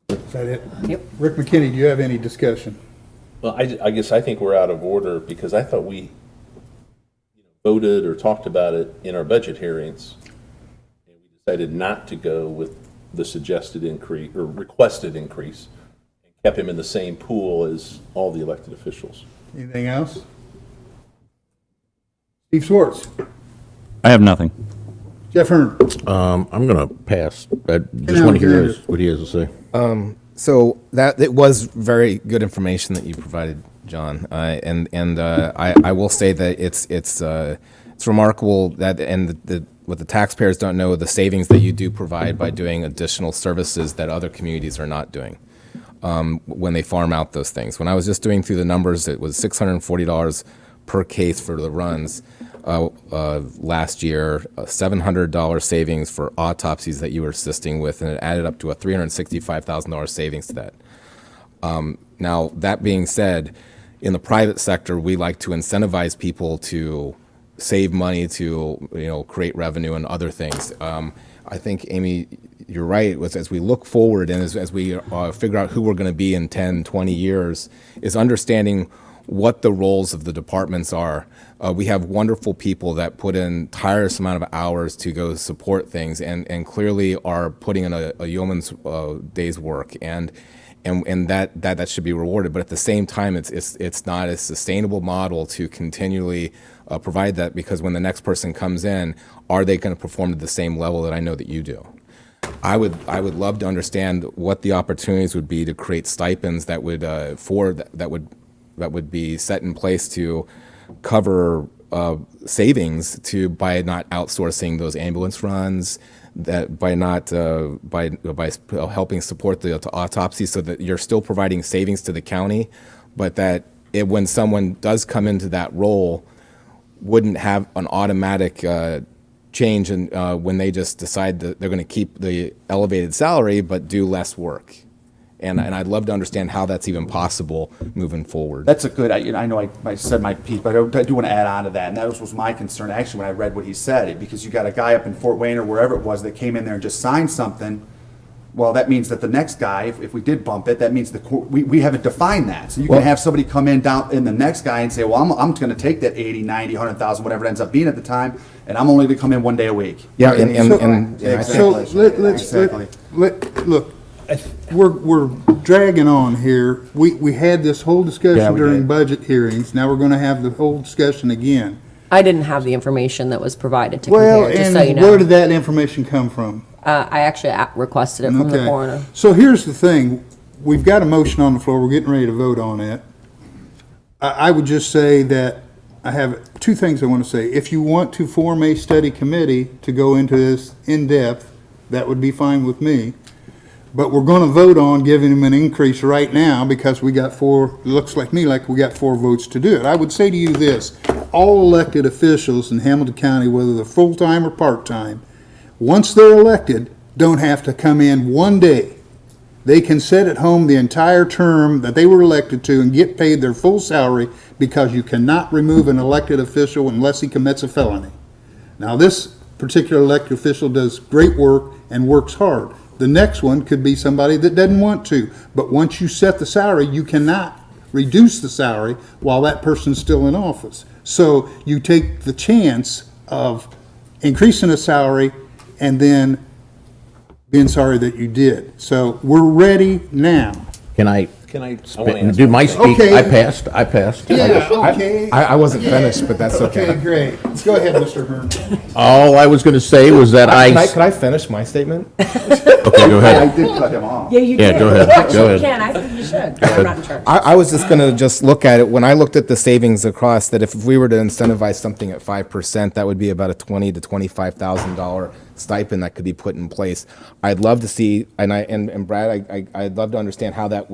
Is that it? yep. Rick McKinney, do you have any discussion? Well, I guess I think we're out of order because I thought we voted or talked about it in our budget hearings. And we decided not to go with the suggested increase or requested increase and kept him in the same pool as all the elected officials. Anything else? Steve Schwartz? I have nothing. Jeff Hearn? I'm going to pass. I just want to hear what he has to say. So that it was very good information that you provided, John, I will say that it's remarkable that what the taxpayers don't know, the savings that you do provide by doing additional services that other communities are not doing when they farm out those things. When I was just doing through the numbers, it was $640 per case for the runs. Last year, $700 savings for autopsies that you were assisting with, and it added up to a $365,000 savings to that. Now, that being said, in the private sector, we like to incentivize people to save money to create revenue and other things. I think, Amy, you're right. As we look forward and as we figure out who we're going to be in 10, 20 years, is understanding what the roles of the departments are. We have wonderful people that put in tireless amount of hours to go support things and clearly are putting in a yeoman's day's work and that should be rewarded. But at the same time, it's not a sustainable model to continually provide that, because when the next person comes in, are they going to perform at the same level that I know that you do? I would love to understand what the opportunities would be to create stipends that would be set in place to cover savings by not outsourcing those ambulance runs, that by helping support the autopsy, so that you're still providing savings to the county, but that when someone does come into that role, wouldn't have an automatic change when they just decide that they're going to keep the elevated salary but do less work. And I'd love to understand how that's even possible moving forward. That's a good, I know I said my piece, but I do want to add on to that. And that was my concern, actually, when I read what he said, because you got a guy up in Fort Wayne or wherever it was that came in there and just signed something. Well, that means that the next guy, if we did bump it, that means we haven't defined that. So you can have somebody come in down in the next guy and say, well, I'm going to take that 80, 90, 100,000, whatever it ends up being at the time, and I'm only going to come in one day a week. Yeah, Exactly. Look, we're dragging on here. We had this whole discussion during budget hearings. Now we're going to have the whole discussion again. I didn't have the information that was provided to Well, compare, just and so you know. where did that information come from? I actually requested it from the coroner. So here's the thing. We've got a motion on the floor. We're getting ready to vote on it. I would just say that I have two things I want to say. If you want to form a study committee to go into this in depth, that would be fine with me. But we're going to vote on giving them an increase right now because we got looks like we got 4 votes to do it. I would say to you this, all elected officials in Hamilton County, whether they're full-time or part-time, once they're elected, don't have to come in one day. They can sit at home the entire term that they were elected to and get paid their full salary, because you cannot remove an elected official unless he commits a felony. Now, this particular elected official does great work and works hard. The next one could be somebody that doesn't want to, but once you set the salary, you cannot reduce the salary while that person's still in office. So you take the chance of increasing the salary and then being sorry that you did. So we're ready now. Can I I want to ask do my speak? Okay. I passed. Yeah, okay. I wasn't finished, but that's Okay, okay. great. Go ahead, Mr. Hearn. All I was going to say was that Could I finish my statement? Okay, go I ahead. did cut him off. Yeah, you Yeah, did. go ahead. Actually, Go you ahead. can. I think you should. I'm not in charge. I was just going to just look at it. When I looked at the savings across, that if we were to incentivize something at 5%, that would be about a $20,000 to $25,000 stipend that could be put in place. I'd love to see, and Brad, I'd love to understand how that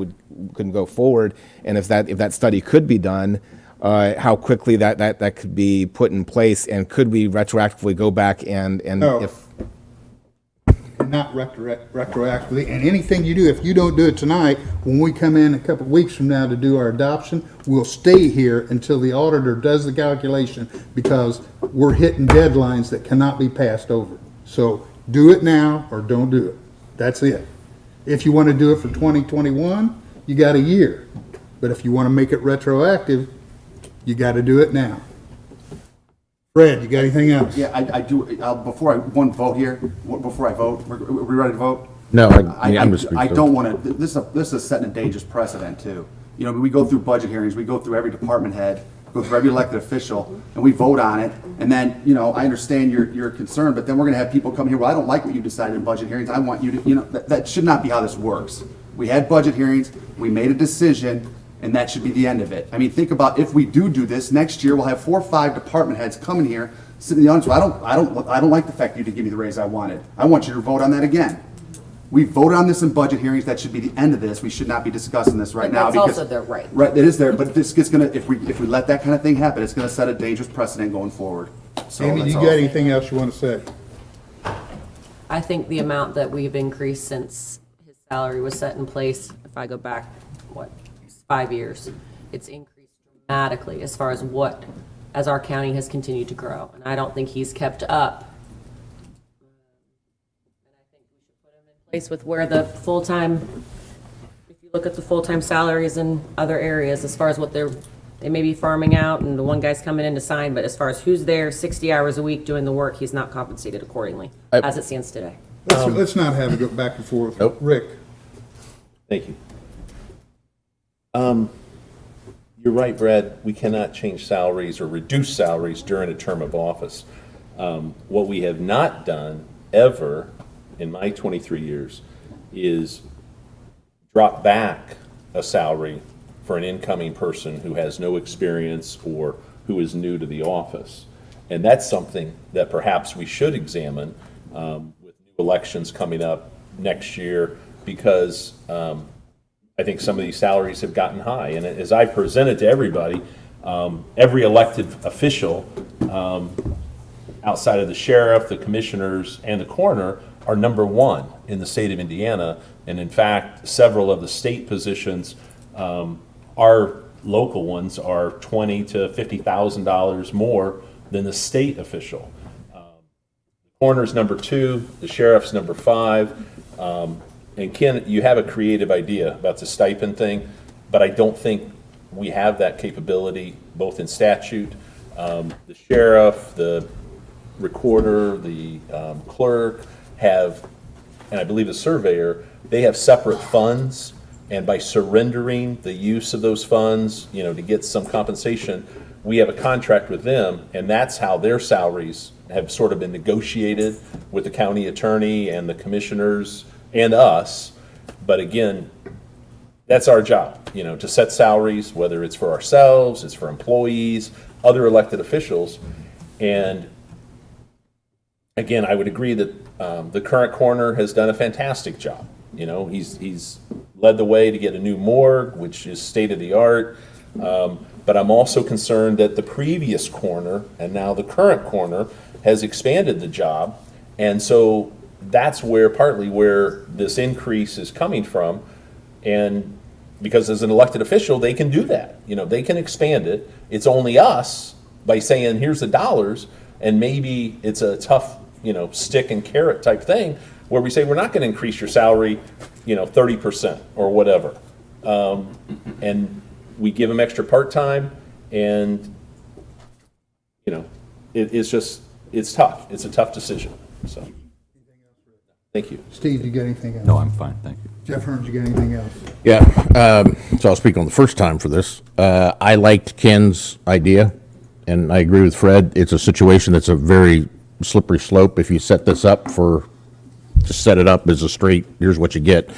could go forward, and if that study could be done, how quickly that could be put in place, and could we retroactively go back and No. if Not retroactively, and anything you do, if you don't do it tonight, when we come in a couple of weeks from now to do our adoption, we'll stay here until the auditor does the calculation, because we're hitting deadlines that cannot be passed over. So do it now or don't do it. That's it. If you want to do it for 2021, you got a year. But if you want to make it retroactive, you got to do it now. Fred, you got anything else? Yeah, I do, before I vote, we're ready to vote? No, I'm just. I don't want to, this is setting a dangerous precedent too. You know, we go through budget hearings, we go through every department head, go through every elected official, and we vote on it, and then, I understand your concern, but then we're gonna have people come here, well, I don't like what you decided in budget hearings, I want you to, that should not be how this works. We had budget hearings, we made a decision, and that should be the end of it. I mean, think about if we do this, next year we'll have 4 or 5 department heads coming here, sitting in the audience, well, I don't like the fact that you didn't give me the raise I wanted. I want you to vote on that again. We voted on this in budget hearings, that should be the end of this. We should not be discussing this right But now. that's because also their right. Right, it is there, but this gets gonna, if we let that kind of thing happen, it's gonna set a dangerous precedent going forward. So Amy, that's you all. got anything else you want to say? I think the amount that we've increased since his salary was set in place, if I go back, 5 years, it's increased dramatically as far as our county has continued to grow. And I don't think he's kept up. And I think we should put him in place with where the full-time, if you look at the full-time salaries in other areas, as far as what they may be farming out and the one guy's coming in to sign, but as far as who's there 60 hours a week doing the work, he's not compensated accordingly, as it stands today. Let's not have it go back and forth. Nope. Rick? Thank you. You're right, Brad. We cannot change salaries or reduce salaries during a term of office. What we have not done ever in my 23 years is drop back a salary for an incoming person who has no experience or who is new to the office. And that's something that perhaps we should examine with new elections coming up next year, because I think some of these salaries have gotten high. And as I presented to everybody, every elected official outside of the sheriff, the commissioners, and the coroner are number one in the state of Indiana. And in fact, several of the state positions, our local ones, are $20,000 to $50,000 more than the state official. The coroner's number 2, the sheriff's number 5. And Ken, you have a creative idea about the stipend thing, but I don't think we have that capability both in statute. The sheriff, the recorder, the clerk have, and I believe the surveyor, they have separate funds, and by surrendering the use of those funds, to get some compensation, we have a contract with them, and that's how their salaries have sort of been negotiated with the county attorney and the commissioners and us. But again, that's our job, to set salaries, whether it's for ourselves, it's for employees, other elected officials. And again, I would agree that the current coroner has done a fantastic job. He's led the way to get a new morgue, which is state of the art. But I'm also concerned that the previous coroner and now the current coroner has expanded the job. And so that's partly where this increase is coming from. And because as an elected official, they can do that. They can expand it. It's only us by saying, here's the dollars, and maybe it's a tough, stick and carrot type thing where we say, we're not going to increase your salary, 30% or whatever. And we give them extra part-time, and, it's tough. It's a tough decision, so. Thank you. Steve, you got anything else? No, I'm fine, thank you. Jeff Hearns, you got anything else? Yeah, so I'll speak on the first time for this. I liked Ken's idea, and I agree with Fred. It's a situation that's a very slippery slope. If you set this up just set it up as a straight, here's what you get.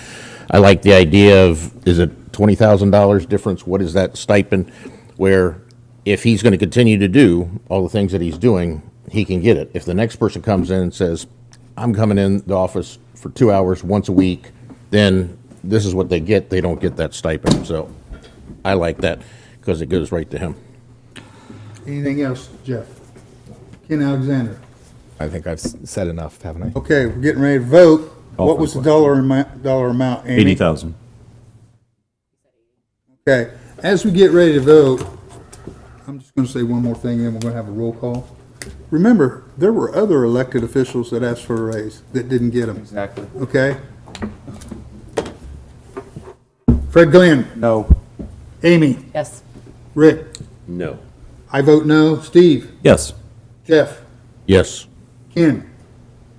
I like the idea of, is it $20,000 difference? What is that stipend? Where if he's going to continue to do all the things that he's doing, he can get it. If the next person comes in and says, I'm coming in the office for 2 hours once a week, then this is what they get. They don't get that stipend. So I like that because it goes right to him. Anything else, Jeff? Ken Alexander? I think I've said enough, haven't I? Okay, we're getting ready to vote. Call What for was the the dollar amount, Amy? 80,000. Okay, as we get ready to vote, I'm just gonna say one more thing, then we're gonna have a roll call. Remember, there were other elected officials that asked for a raise that didn't get them, Exactly. okay? Fred Glenn, No. Amy, Yes. Rick, No. I vote no. Steve, Yes. Jeff, Yes. Ken.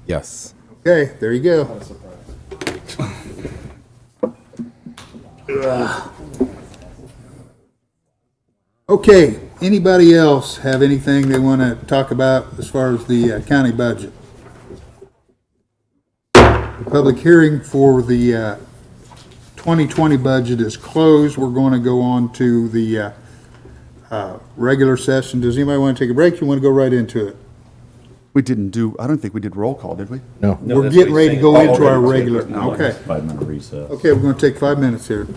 Yes. Okay, there you go. Okay, anybody else have anything they want to talk about as far as the county budget? The public hearing for the 2020 budget is closed. We're going to go on to the regular session. Does anybody want to take a break? You want to go right into it? I don't think we did roll call, did we? No. We're getting ready to go into our regular, No, okay. 5-minute recess. Okay, we're going to take 5 minutes here.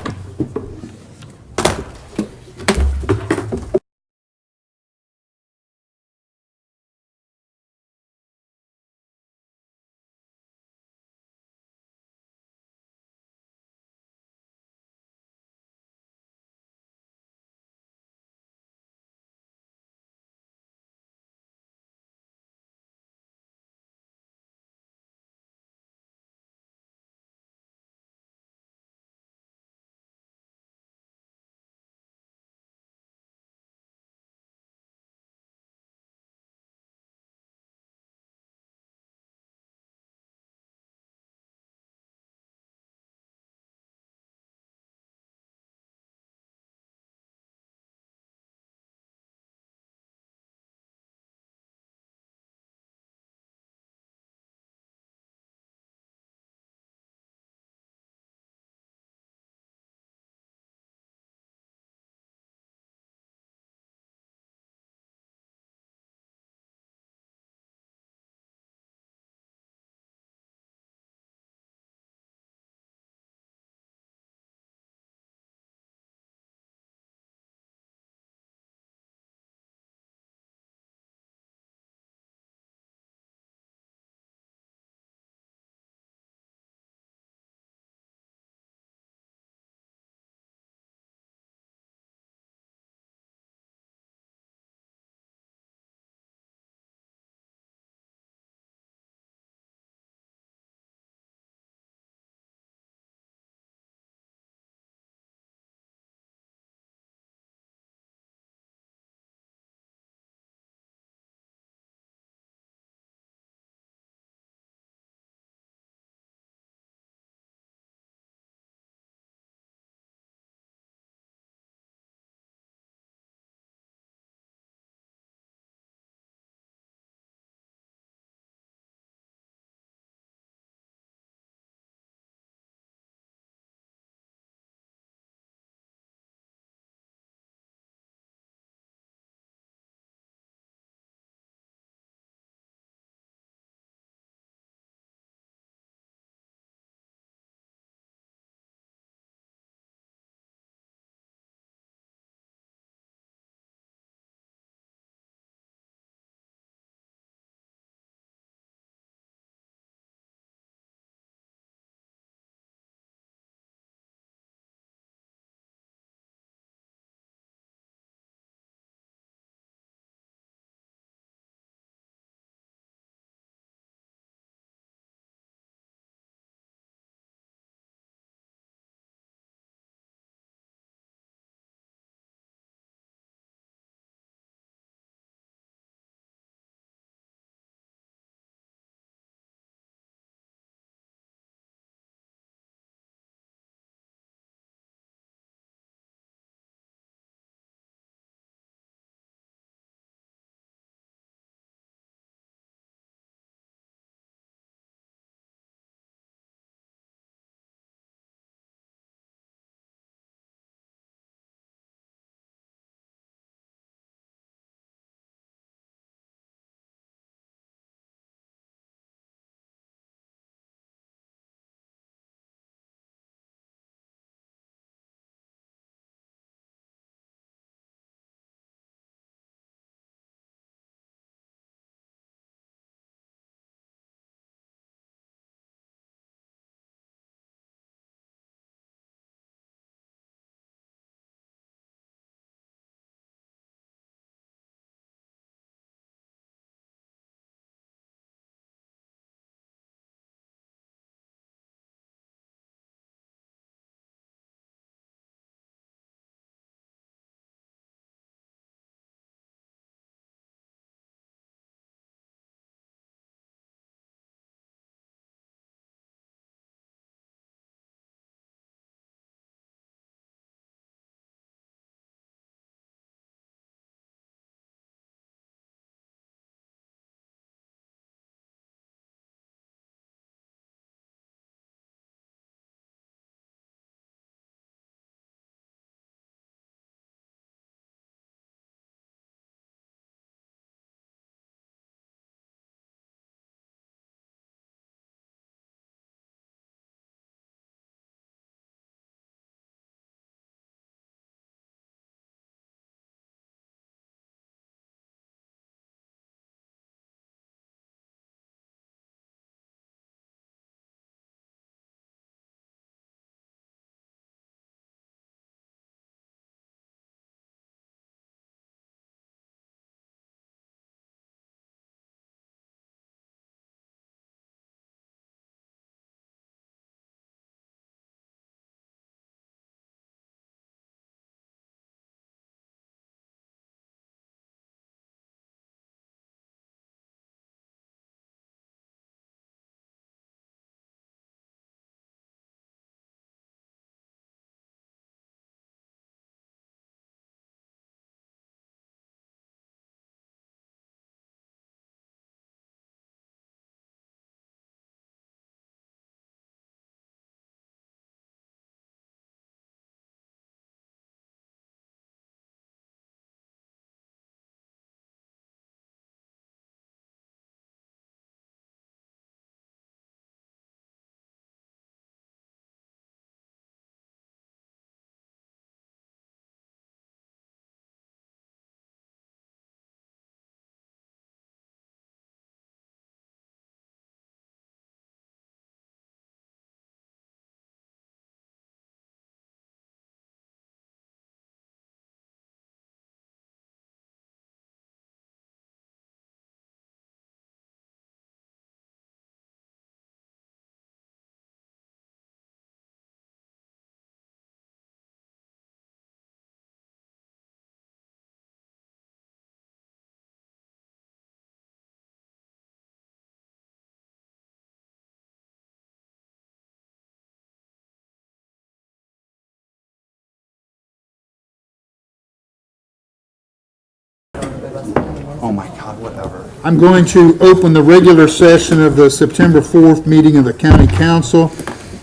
Oh my God, whatever. I'm going to open the regular session of the September 4th meeting of the County Council.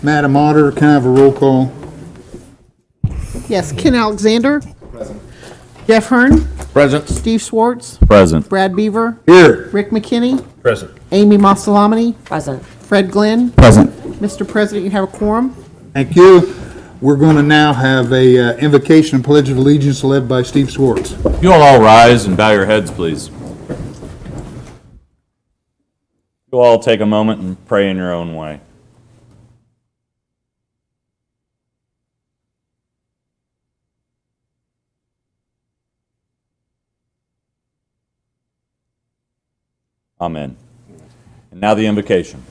Madam Auditor, can I have a roll call? Yes, Ken Alexander. Jeff Hearn. Present. Steve Swartz. Present. Brad Beaver. Here. Rick McKinney. Present. Amy Masalamani. Present. Fred Glenn. Present. Mr. President, you have a quorum. Thank you. We're going to now have a invocation and pledge of allegiance led by Steve Swartz. You all rise and bow your heads, please. You all take a moment and pray in your own way. Amen. And now the invocation.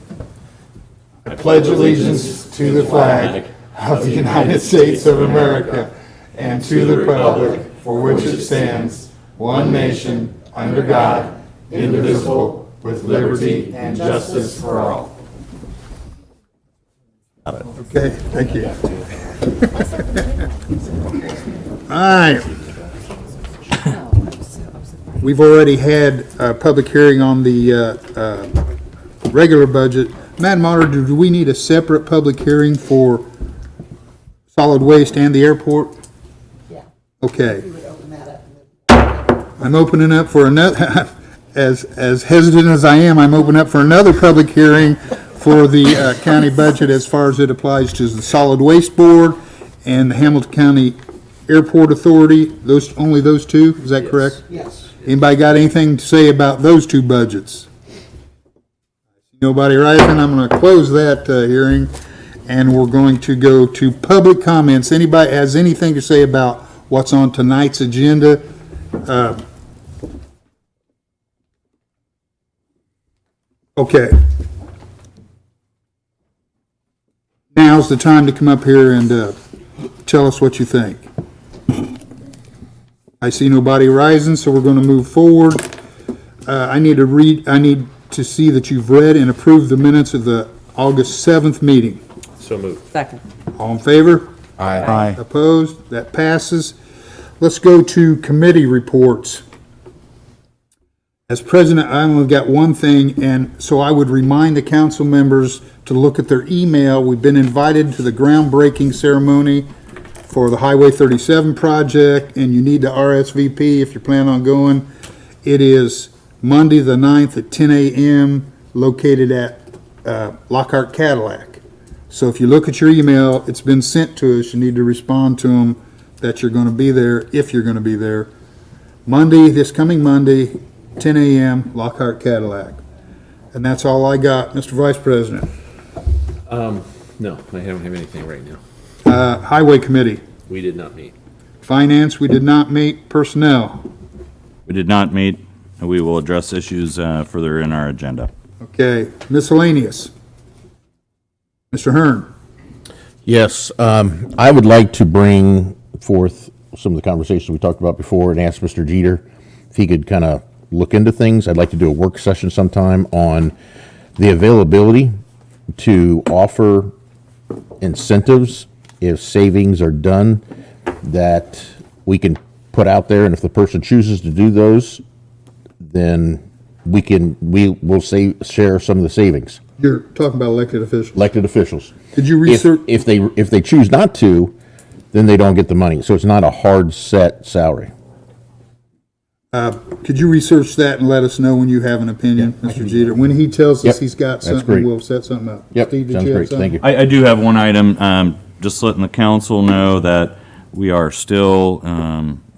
I pledge allegiance to the flag of the United States of America and to the republic for which it stands, one nation, under God, indivisible, with liberty and justice for all. Okay, thank you. All right. We've already had a public hearing on the regular budget. Madam Auditor, do we need a separate public hearing for solid waste and the airport? Yeah. Okay. I'm opening up for another, as hesitant as I am, I'm opening up for another public hearing for the county budget as far as it applies to the Solid Waste Board and the Hamilton County Airport Authority. Only those two, is that correct? Yes. Anybody got anything to say about those two budgets? Nobody rising. I'm going to close that hearing, and we're going to go to public comments. Anybody has anything to say about what's on tonight's agenda? Okay. Now's the time to come up here and tell us what you think. I see nobody rising, so we're going to move forward. I need to see that you've read and approved the minutes of the August 7th meeting. So moved. Second. All in favor? Aye. Opposed? That passes. Let's go to committee reports. As president, I only got one thing, and so I would remind the council members to look at their email. We've been invited to the groundbreaking ceremony for the Highway 37 project, and you need to RSVP if you plan on going. It is Monday the 9th at 10 a.m. located at Lockhart Cadillac. So if you look at your email, it's been sent to us. You need to respond to them that you're going to be there, if you're going to be there. Monday, this coming Monday, 10 a.m., Lockhart Cadillac. And that's all I got, Mr. Vice President. No, I don't have anything right now. Highway Committee. We did not meet. Finance, we did not meet. Personnel. We did not meet, and we will address issues further in our agenda. Okay. Miscellaneous. Mr. Hearn. Yes, I would like to bring forth some of the conversations we talked about before and ask Mr. Jeter if he could kind of look into things. I'd like to do a work session sometime on the availability to offer incentives if savings are done that we can put out there, and if the person chooses to do those, then we'll share some of the savings. You're talking about elected officials. Elected officials. Did you research? If they choose not to, then they don't get the money. So it's not a hard set salary. Could you research that and let us know when you have an opinion, Mr. Jeter? When he tells us Yep, he's got that's something, great. we'll set something up. Yep, Steve, did sounds you have great. something? Thank you. I do have one item, just letting the council know that we are still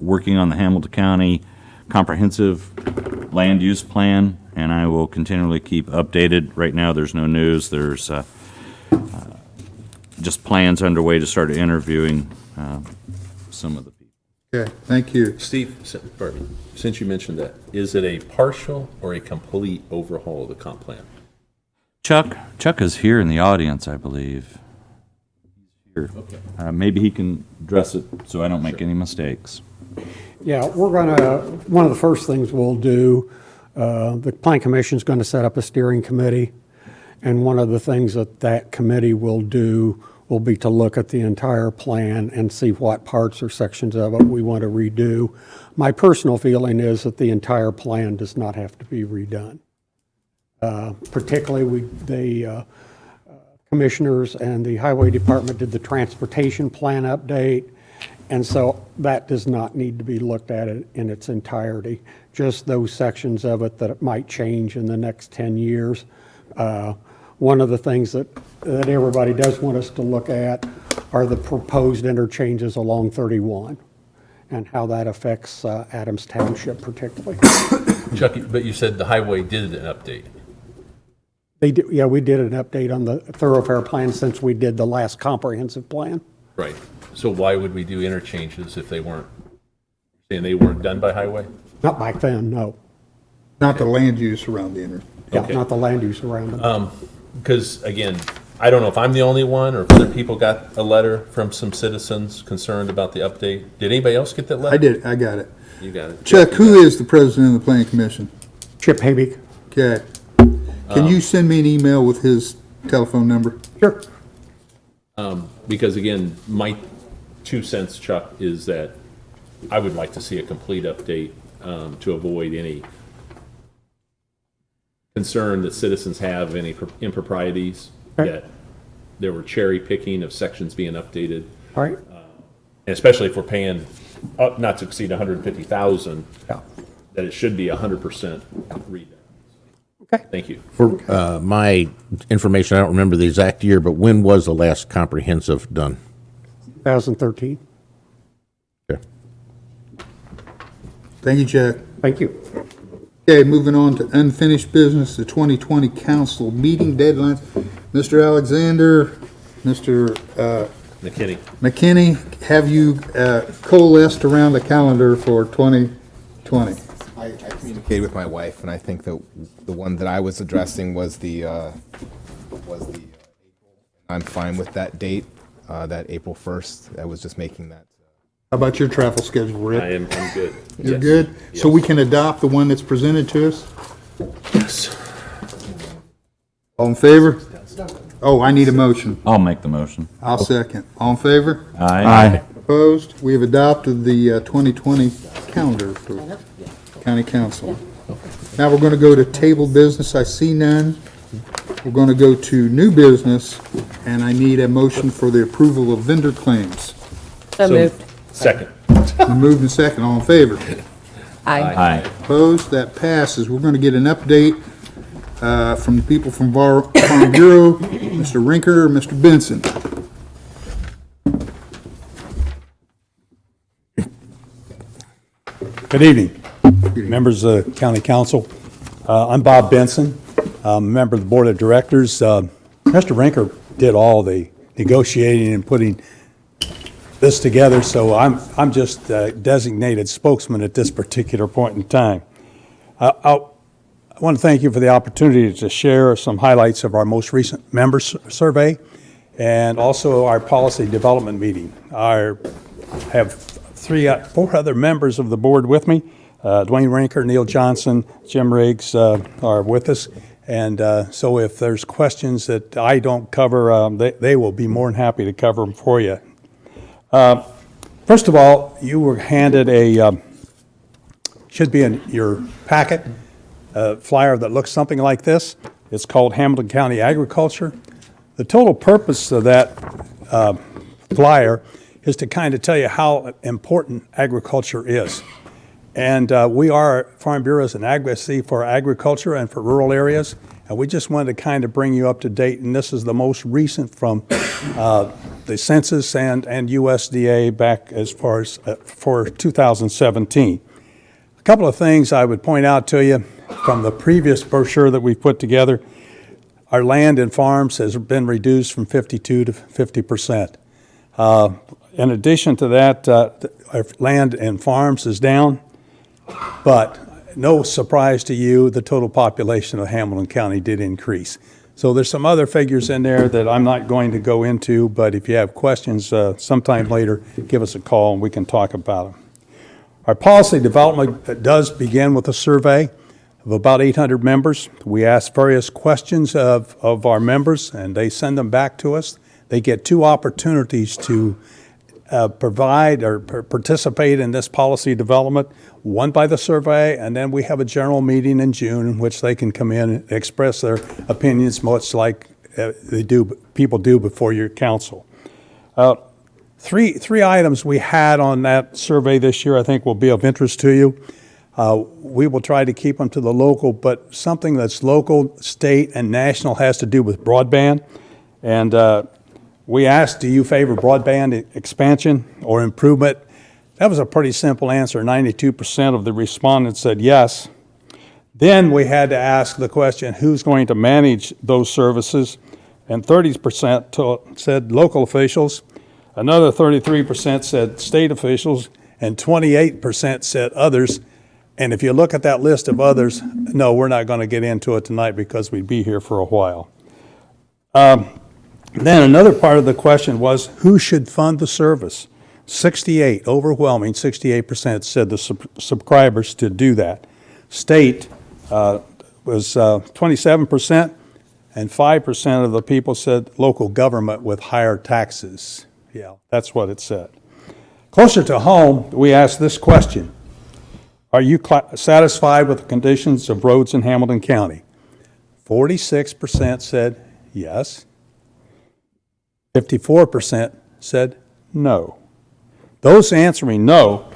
working on the Hamilton County Comprehensive Land Use Plan, and I will continually keep updated. Right now, there's no news. There's just plans underway to start interviewing some of the people. Okay, thank you. Steve, pardon me, since you mentioned that, is it a partial or a complete overhaul of the comp plan? Chuck is here in the audience, I believe. Here. Maybe he can address it so I don't make any mistakes. Yeah, one of the first things we'll do, the Plan Commission's going to set up a steering committee, and one of the things that committee will do will be to look at the entire plan and see what parts or sections of it we want to redo. My personal feeling is that the entire plan does not have to be redone. Particularly, the commissioners and the highway department did the transportation plan update, and so that does not need to be looked at in its entirety. Just those sections of it that it might change in the next 10 years. One of the things that everybody does want us to look at are the proposed interchanges along 31 and how that affects Adams Township particularly. Chuck, but you said the highway did an update. They did, yeah, we did an update on the thoroughfare plan since we did the last comprehensive plan. Right. So why would we do interchanges if they weren't, saying they weren't done by highway? Not back then, no. Not the land use around the inner. Yeah, Okay. not the land use around them. Because, again, I don't know if I'm the only one or if other people got a letter from some citizens concerned about the update. Did anybody else get that letter? I did, I got it. You got it. Chuck, who is the president of the planning commission? Chip Habig. Okay. Can you send me an email with his telephone number? Sure. Because, again, my 2 cents, Chuck, is that I would like to see a complete update to avoid any concern that citizens have, any improprieties, that there were cherry picking of sections being updated, All right. and especially if we're paying up not to exceed 150,000, Yeah. that it should be 100% redone. Okay. Thank you. For my information, I don't remember the exact year, but when was the last comprehensive done? 2013. Okay. Thank you, Chuck. Thank you. Okay, moving on to unfinished business, the 2020 council meeting deadlines. Mr. Alexander, Mr. McKinney. McKinney, have you coalesced around the calendar for 2020? I communicated with my wife, and I think that the one that I was addressing was the April. I'm fine with that date, that April 1st. I was just making that. How about your travel schedule, Rick? I'm good. You're Yes. good? So we can adopt the one that's presented to us? Yes. All in favor? Oh, I need a motion. I'll make the motion. I'll second. All in favor? Aye. Opposed? We have adopted the 2020 calendar for county council. Now we're going to go to table business. I see none. We're going to go to new business, and I need a motion for the approval of vendor claims. So moved. Second. Moved and second. All in favor? Aye. Aye. Opposed? That passes. We're going to get an update from the people from Farm Bureau, Mr. Rinker, Mr. Benson. Good evening, members of the County Council. I'm Bob Benson. I'm a member of the Board of Directors. Mr. Rinker did all the negotiating and putting this together, so I'm just a designated spokesman at this particular point in time. I want to thank you for the opportunity to share some highlights of our most recent members survey and also our policy development meeting. I have four other members of the board with me. Dwayne Rinker, Neil Johnson, Jim Riggs are with us. And so if there's questions that I don't cover, they will be more than happy to cover them for you. First of all, you were handed should be in your packet, a flyer that looks something like this. It's called Hamilton County Agriculture. The total purpose of that flyer is to kind of tell you how important agriculture is. And we are, Farm Bureau is an advocacy for agriculture and for rural areas. And we just wanted to kind of bring you up to date. And this is the most recent from the census and USDA back as far as for 2017. A couple of things I would point out to you from the previous brochure that we put together. Our land and farms has been reduced from 52 to 50%. In addition to that, our land and farms is down, but no surprise to you, the total population of Hamilton County did increase. So there's some other figures in there that I'm not going to go into, but if you have questions sometime later, give us a call and we can talk about them. Our policy development does begin with a survey of about 800 members. We ask various questions of our members, and they send them back to us. They get two opportunities to provide or participate in this policy development, one by the survey, and then we have a general meeting in June in which they can come in and express their opinions, much like people do before your council. Three items we had on that survey this year I think will be of interest to you. We will try to keep them to the local, but something that's local, state, and national has to do with broadband. And we asked, do you favor broadband expansion or improvement? That was a pretty simple answer. 92% of the respondents said yes. Then we had to ask the question, who's going to manage those services? And 30% said local officials. Another 33% said state officials, and 28% said others. And if you look at that list of others, no, we're not going to get into it tonight because we'd be here for a while. Then another part of the question was, who should fund the service? overwhelming 68% said the subscribers to do that. State was 27%, and 5% of the people said local government with higher taxes. Yeah, that's what it said. Closer to home, we asked this question. Are you satisfied with the conditions of roads in Hamilton County? 46% said yes. 54% said no. Those answering no,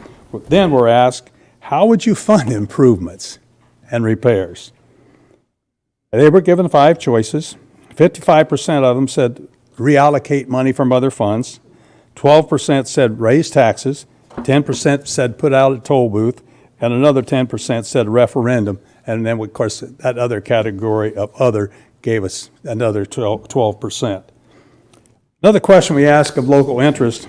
then were asked, how would you fund improvements and repairs? They were given 5 choices. 55% of them said reallocate money from other funds. 12% said raise taxes. 10% said put out a toll booth. And another 10% said referendum. And then, of course, that other category of other gave us another 12%. Another question we ask of local interest,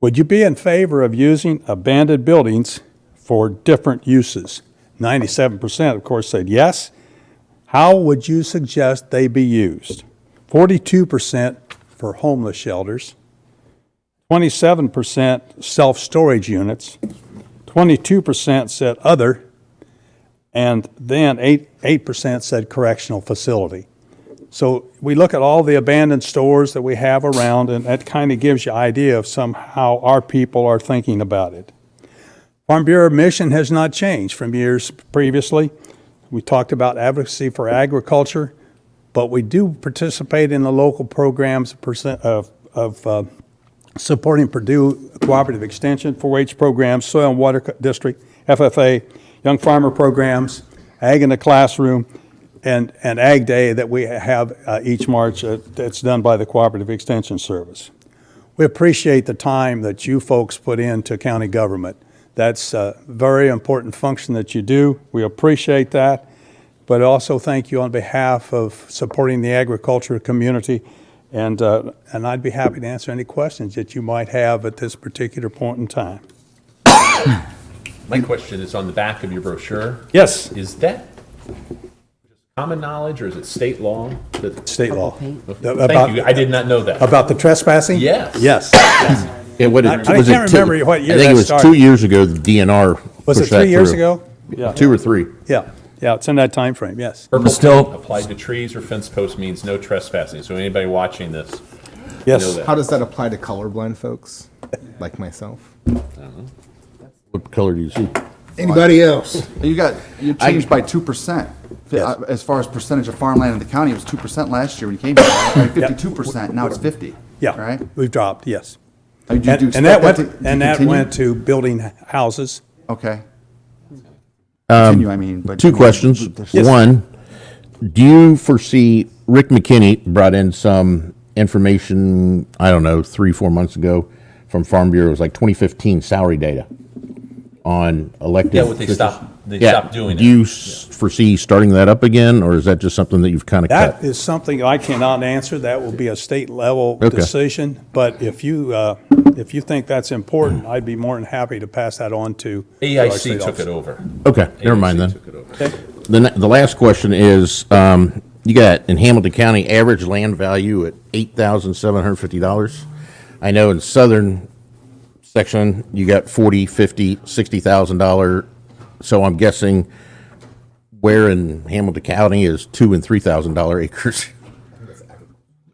would you be in favor of using abandoned buildings for different uses? 97%, of course, said yes. How would you suggest they be used? 42% for homeless shelters, 27% self-storage units, 22% said other, and then 8% said correctional facility. So we look at all the abandoned stores that we have around, and that kind of gives you an idea of how our people are thinking about it. Farm Bureau mission has not changed from years previously. We talked about advocacy for agriculture, but we do participate in the local programs of supporting Purdue Cooperative Extension, 4-H programs, Soil and Water District, FFA, Young Farmer programs, Ag in the Classroom, and Ag Day that we have each March that's done by the Cooperative Extension Service. We appreciate the time that you folks put into county government. That's a very important function that you do. We appreciate that, but also thank you on behalf of supporting the agriculture community, and I'd be happy to answer any questions that you might have at this particular point in time. My question is on the back of your brochure. Yes. Is that common knowledge or is it state law? State law. Thank you. I did not know that. About the trespassing? Yes. Yes. Yeah, what I can't remember what year I think that it was started. 2 years ago, the DNR Was it pushed that 3 years through. ago? Yeah. 2 or 3. Yeah, it's in that time frame, yes. Purple Still- paint applied to trees or fence posts means no trespassing. So anybody watching this, know Yes. that. How does that apply to colorblind folks like myself? What color do you see? Anybody else? You changed by 2%. As far as percentage of farmland in the county, it was 2% last year when you came here, right? 52%, now it's 50. Yeah, Right? we've dropped, yes. Do you expect And that that went, to and that continue? went to building houses. Okay. Continue, I mean, but. 2 questions. there's- One, do you foresee, Rick McKinney brought in some information, I don't know, 3-4 months ago from Farm Bureau, it was like 2015 salary data on elected. Yeah, what they officials. stopped doing Do it. you foresee starting that up again, or is that just something that you've kind of That cut? is something I cannot answer. That will be a state level Okay. decision. But if you think that's important, I'd be more than happy to pass that on to. our AIC state took officer. it over. Okay, never mind AIC then. took it over. The last question is, you got in Hamilton County, average land value at $8,750. I know in southern section, you got $40,000, $50,000, $60,000. So I'm guessing where in Hamilton County is $2,000 and $3,000 acres?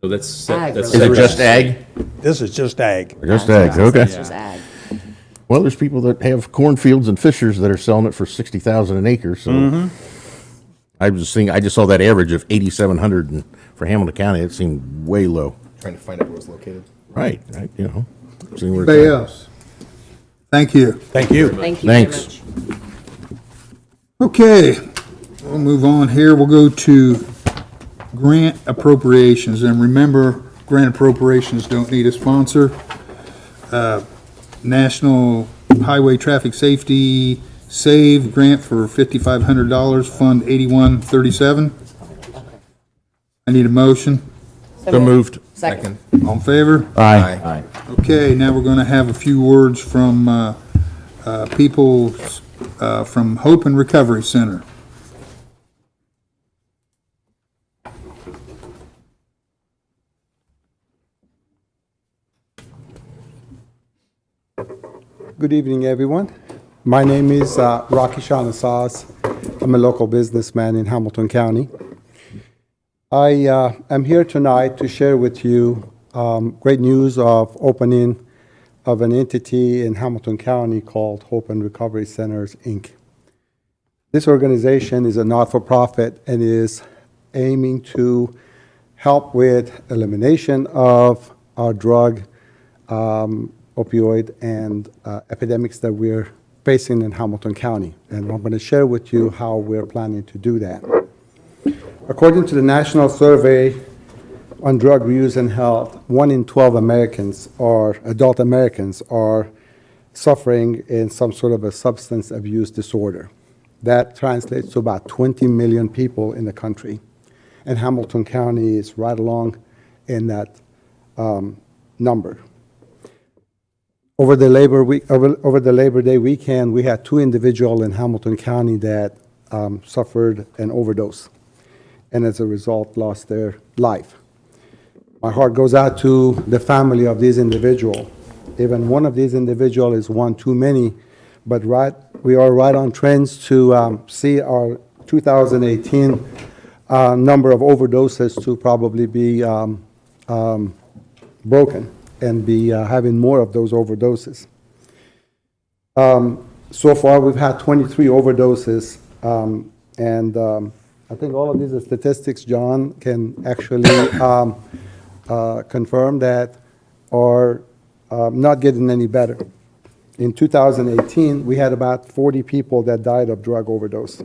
So that's. Ag that's Is it related. just ag? This is just ag. Just ag, okay. It's just ag. Well, there's people that have cornfields and fishers that are selling it for 60,000 an acre, so. I was just thinking, I just saw that average of 8,700 and for Hamilton County, it seemed way low. Trying to find out where it's located. Right, you know. Seeing where it's Anybody at. else? Thank you. Thank you. Thank you very Thanks. much. Okay, we'll move on here. We'll go to grant appropriations. And remember, grant appropriations don't need a sponsor. National Highway Traffic Safety SAVE grant for $5,500, Fund 8137. I need a motion. So moved. Second. All in favor? Aye. Okay, now we're going to have a few words from people from Hope and Recovery Center. Good evening, everyone. My name is Rocky Shanasaz. I'm a local businessman in Hamilton County. I am here tonight to share with you great news of opening of an entity in Hamilton County called Hope and Recovery Centers, Inc. This organization is a not-for-profit and is aiming to help with elimination of our drug, opioid, and epidemics that we're facing in Hamilton County. And I'm going to share with you how we're planning to do that. According to the National Survey on Drug Use and Health, 1 in 12 Americans, or adult Americans, are suffering in some sort of a substance abuse disorder. That translates to about 20 million people in the country. And Hamilton County is right along in that number. Over the Labor Day weekend, we had 2 individuals in Hamilton County that suffered an overdose, and as a result, lost their life. My heart goes out to the family of these individuals. Even one of these individuals is one too many, but we are right on trends to see our 2018 number of overdoses to probably be broken and be having more of those overdoses. So far, we've had 23 overdoses, and I think all of these are statistics John can actually confirm that are not getting any better. In 2018, we had about 40 people that died of drug overdose.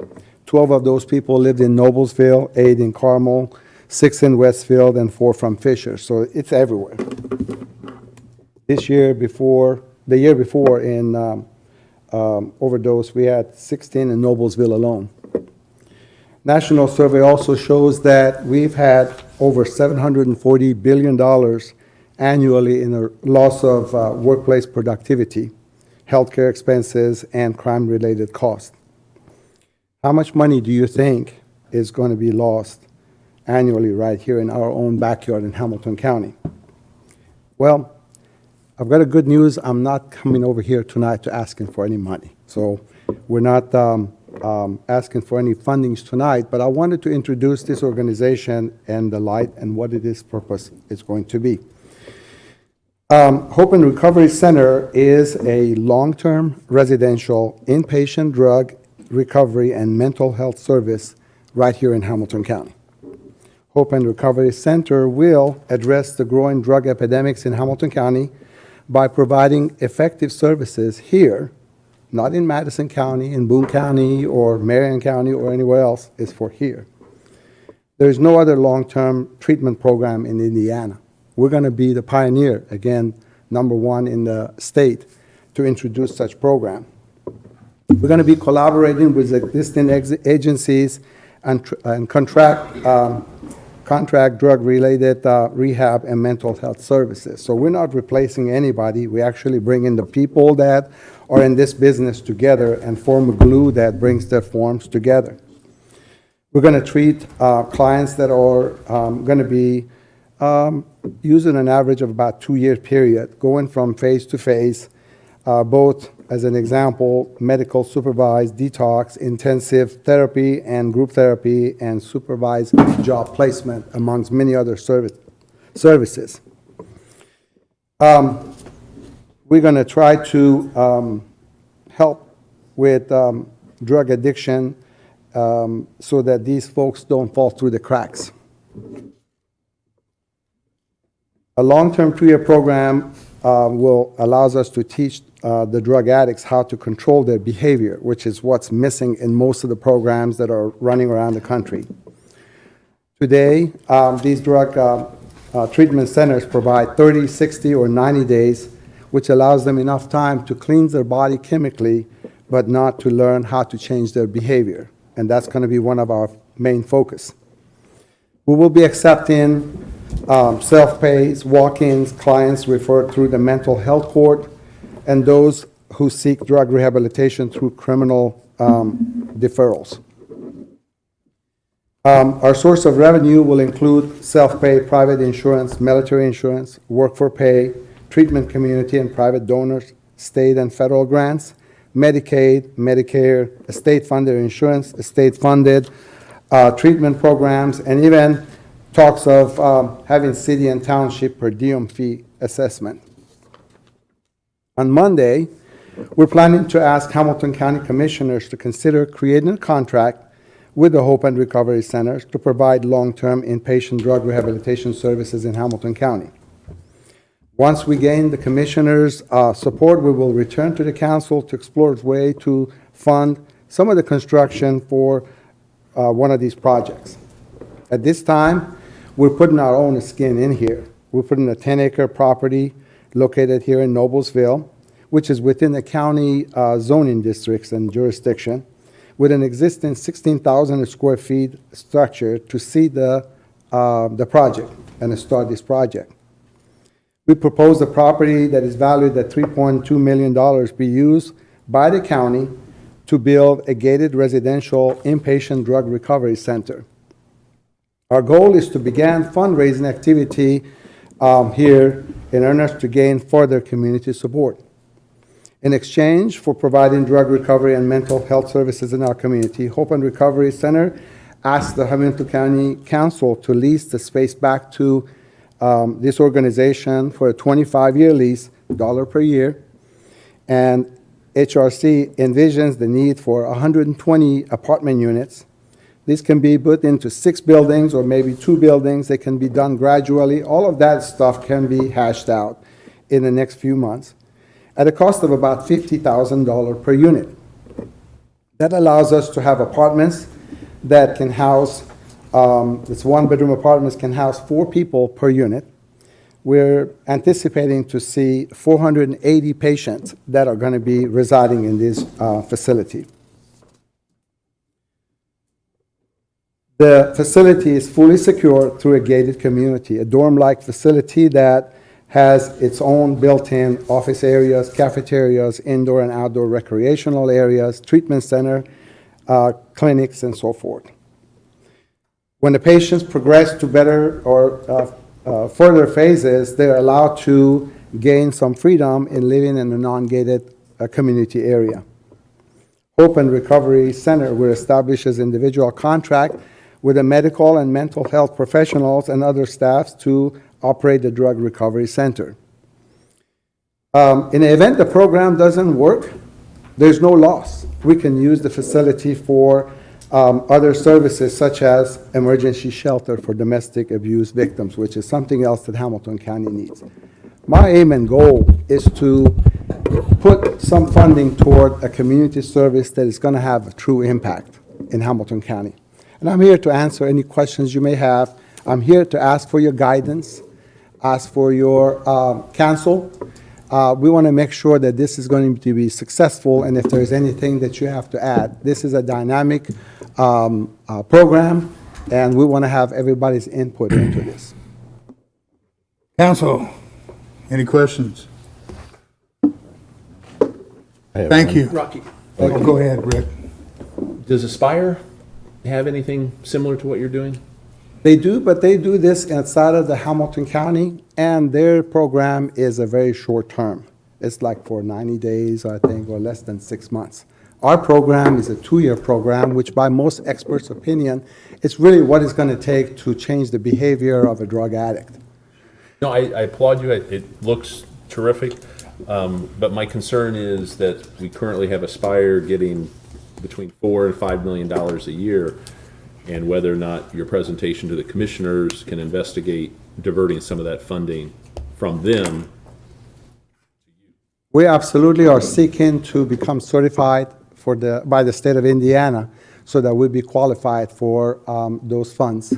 12 of those people lived in Noblesville, 8 in Carmel, 6 in Westfield, and 4 from Fisher. So it's everywhere. The year before in overdose, we had 16 in Noblesville alone. National survey also shows that we've had over $740 billion annually in a loss of workplace productivity, healthcare expenses, and crime-related costs. How much money do you think is going to be lost annually right here in our own backyard in Hamilton County? Well, I've got a good news. I'm not coming over here tonight to asking for any money. So we're not asking for any fundings tonight, but I wanted to introduce this organization and the light and what its purpose is going to be. Hope and Recovery Center is a long-term residential inpatient drug recovery and mental health service right here in Hamilton County. Hope and Recovery Center will address the growing drug epidemics in Hamilton County by providing effective services here, not in Madison County, in Boone County, or Marion County, or anywhere else. It's for here. There's no other long-term treatment program in Indiana. We're going to be the pioneer, again, #1 in the state to introduce such program. We're going to be collaborating with existing agencies and contract drug-related rehab and mental health services. So we're not replacing anybody. We actually bring in the people that are in this business together and form a glue that brings their forms together. We're going to treat clients that are going to be using an average of about 2-year period, going from phase to phase, both, as an example, medical supervised detox, intensive therapy, and group therapy, and supervised job placement, amongst many other services. services. We're going to try to help with drug addiction so that these folks don't fall through the cracks. A long-term 2-year program will allows us to teach the drug addicts how to control their behavior, which is what's missing in most of the programs that are running around the country. Today, these drug treatment centers provide 30, 60, or 90 days, which allows them enough time to cleanse their body chemically, but not to learn how to change their behavior. And that's going to be one of our main focus. We will be accepting self-pays, walk-ins, clients referred through the mental health court, and those who seek drug rehabilitation through criminal deferrals. Our source of revenue will include self-pay, private insurance, military insurance, work for pay, treatment community and private donors, state and federal grants, Medicaid, Medicare, state-funded insurance, state-funded treatment programs, and even talks of having city and township per diem fee assessment. On Monday, we're planning to ask Hamilton County Commissioners to consider creating a contract with the Hope and Recovery Centers to provide long-term inpatient drug rehabilitation services in Hamilton County. Once we gain the Commissioners' support, we will return to the Council to explore its way to fund some of the construction for one of these projects. At this time, we're putting our own skin in here. We're putting a 10-acre property located here in Noblesville, which is within the county zoning districts and jurisdiction, with an existing 16,000 square feet structure to seed the project and to start this project. We propose the property that is valued at $3.2 million be used by the county to build a gated residential inpatient drug recovery center. Our goal is to begin fundraising activity here in earnest to gain further community support. In exchange for providing drug recovery and mental health services in our community, Hope and Recovery Center asked the Hamilton County Council to lease the space back to this organization for a 25-year lease, $1 per year, and HRC envisions the need for 120 apartment units. These can be put into 6 buildings or maybe 2 buildings. They can be done gradually. All of that stuff can be hashed out in the next few months at a cost of about $50,000 per unit. That allows us to have apartments that can house, this 1-bedroom apartments can house 4 people per unit. We're anticipating to see 480 patients that are going to be residing in this facility. The facility is fully secure through a gated community, a dorm-like facility that has its own built-in office areas, cafeterias, indoor and outdoor recreational areas, treatment center, clinics, and so forth. When the patients progress to better or further phases, they're allowed to gain some freedom in living in a non-gated community area. Hope and Recovery Center will establish an individual contract with the medical and mental health professionals and other staffs to operate the drug recovery center. In the event the program doesn't work, there's no loss. We can use the facility for other services such as emergency shelter for domestic abuse victims, which is something else that Hamilton County needs. My aim and goal is to put some funding toward a community service that is going to have a true impact in Hamilton County. And I'm here to answer any questions you may have. I'm here to ask for your guidance, ask for your counsel. We want to make sure that this is going to be successful, and if there's anything that you have to add. This is a dynamic program, and we want to have everybody's input into this. Council, any questions? Thank you. Rocky, Go ahead, Rick. does Aspire have anything similar to what you're doing? They do, but they do this outside of the Hamilton County, and their program is a very short term. It's like for 90 days, I think, or less than 6 months. Our program is a 2-year program, which by most experts' opinion, it's really what it's going to take to change the behavior of a drug addict. No, I applaud you. It looks terrific. But my concern is that we currently have Aspire getting between $4 and $5 million a year, and whether or not your presentation to the commissioners can investigate diverting some of that funding from them. We absolutely are seeking to become certified by the state of Indiana so that we'll be qualified for those funds.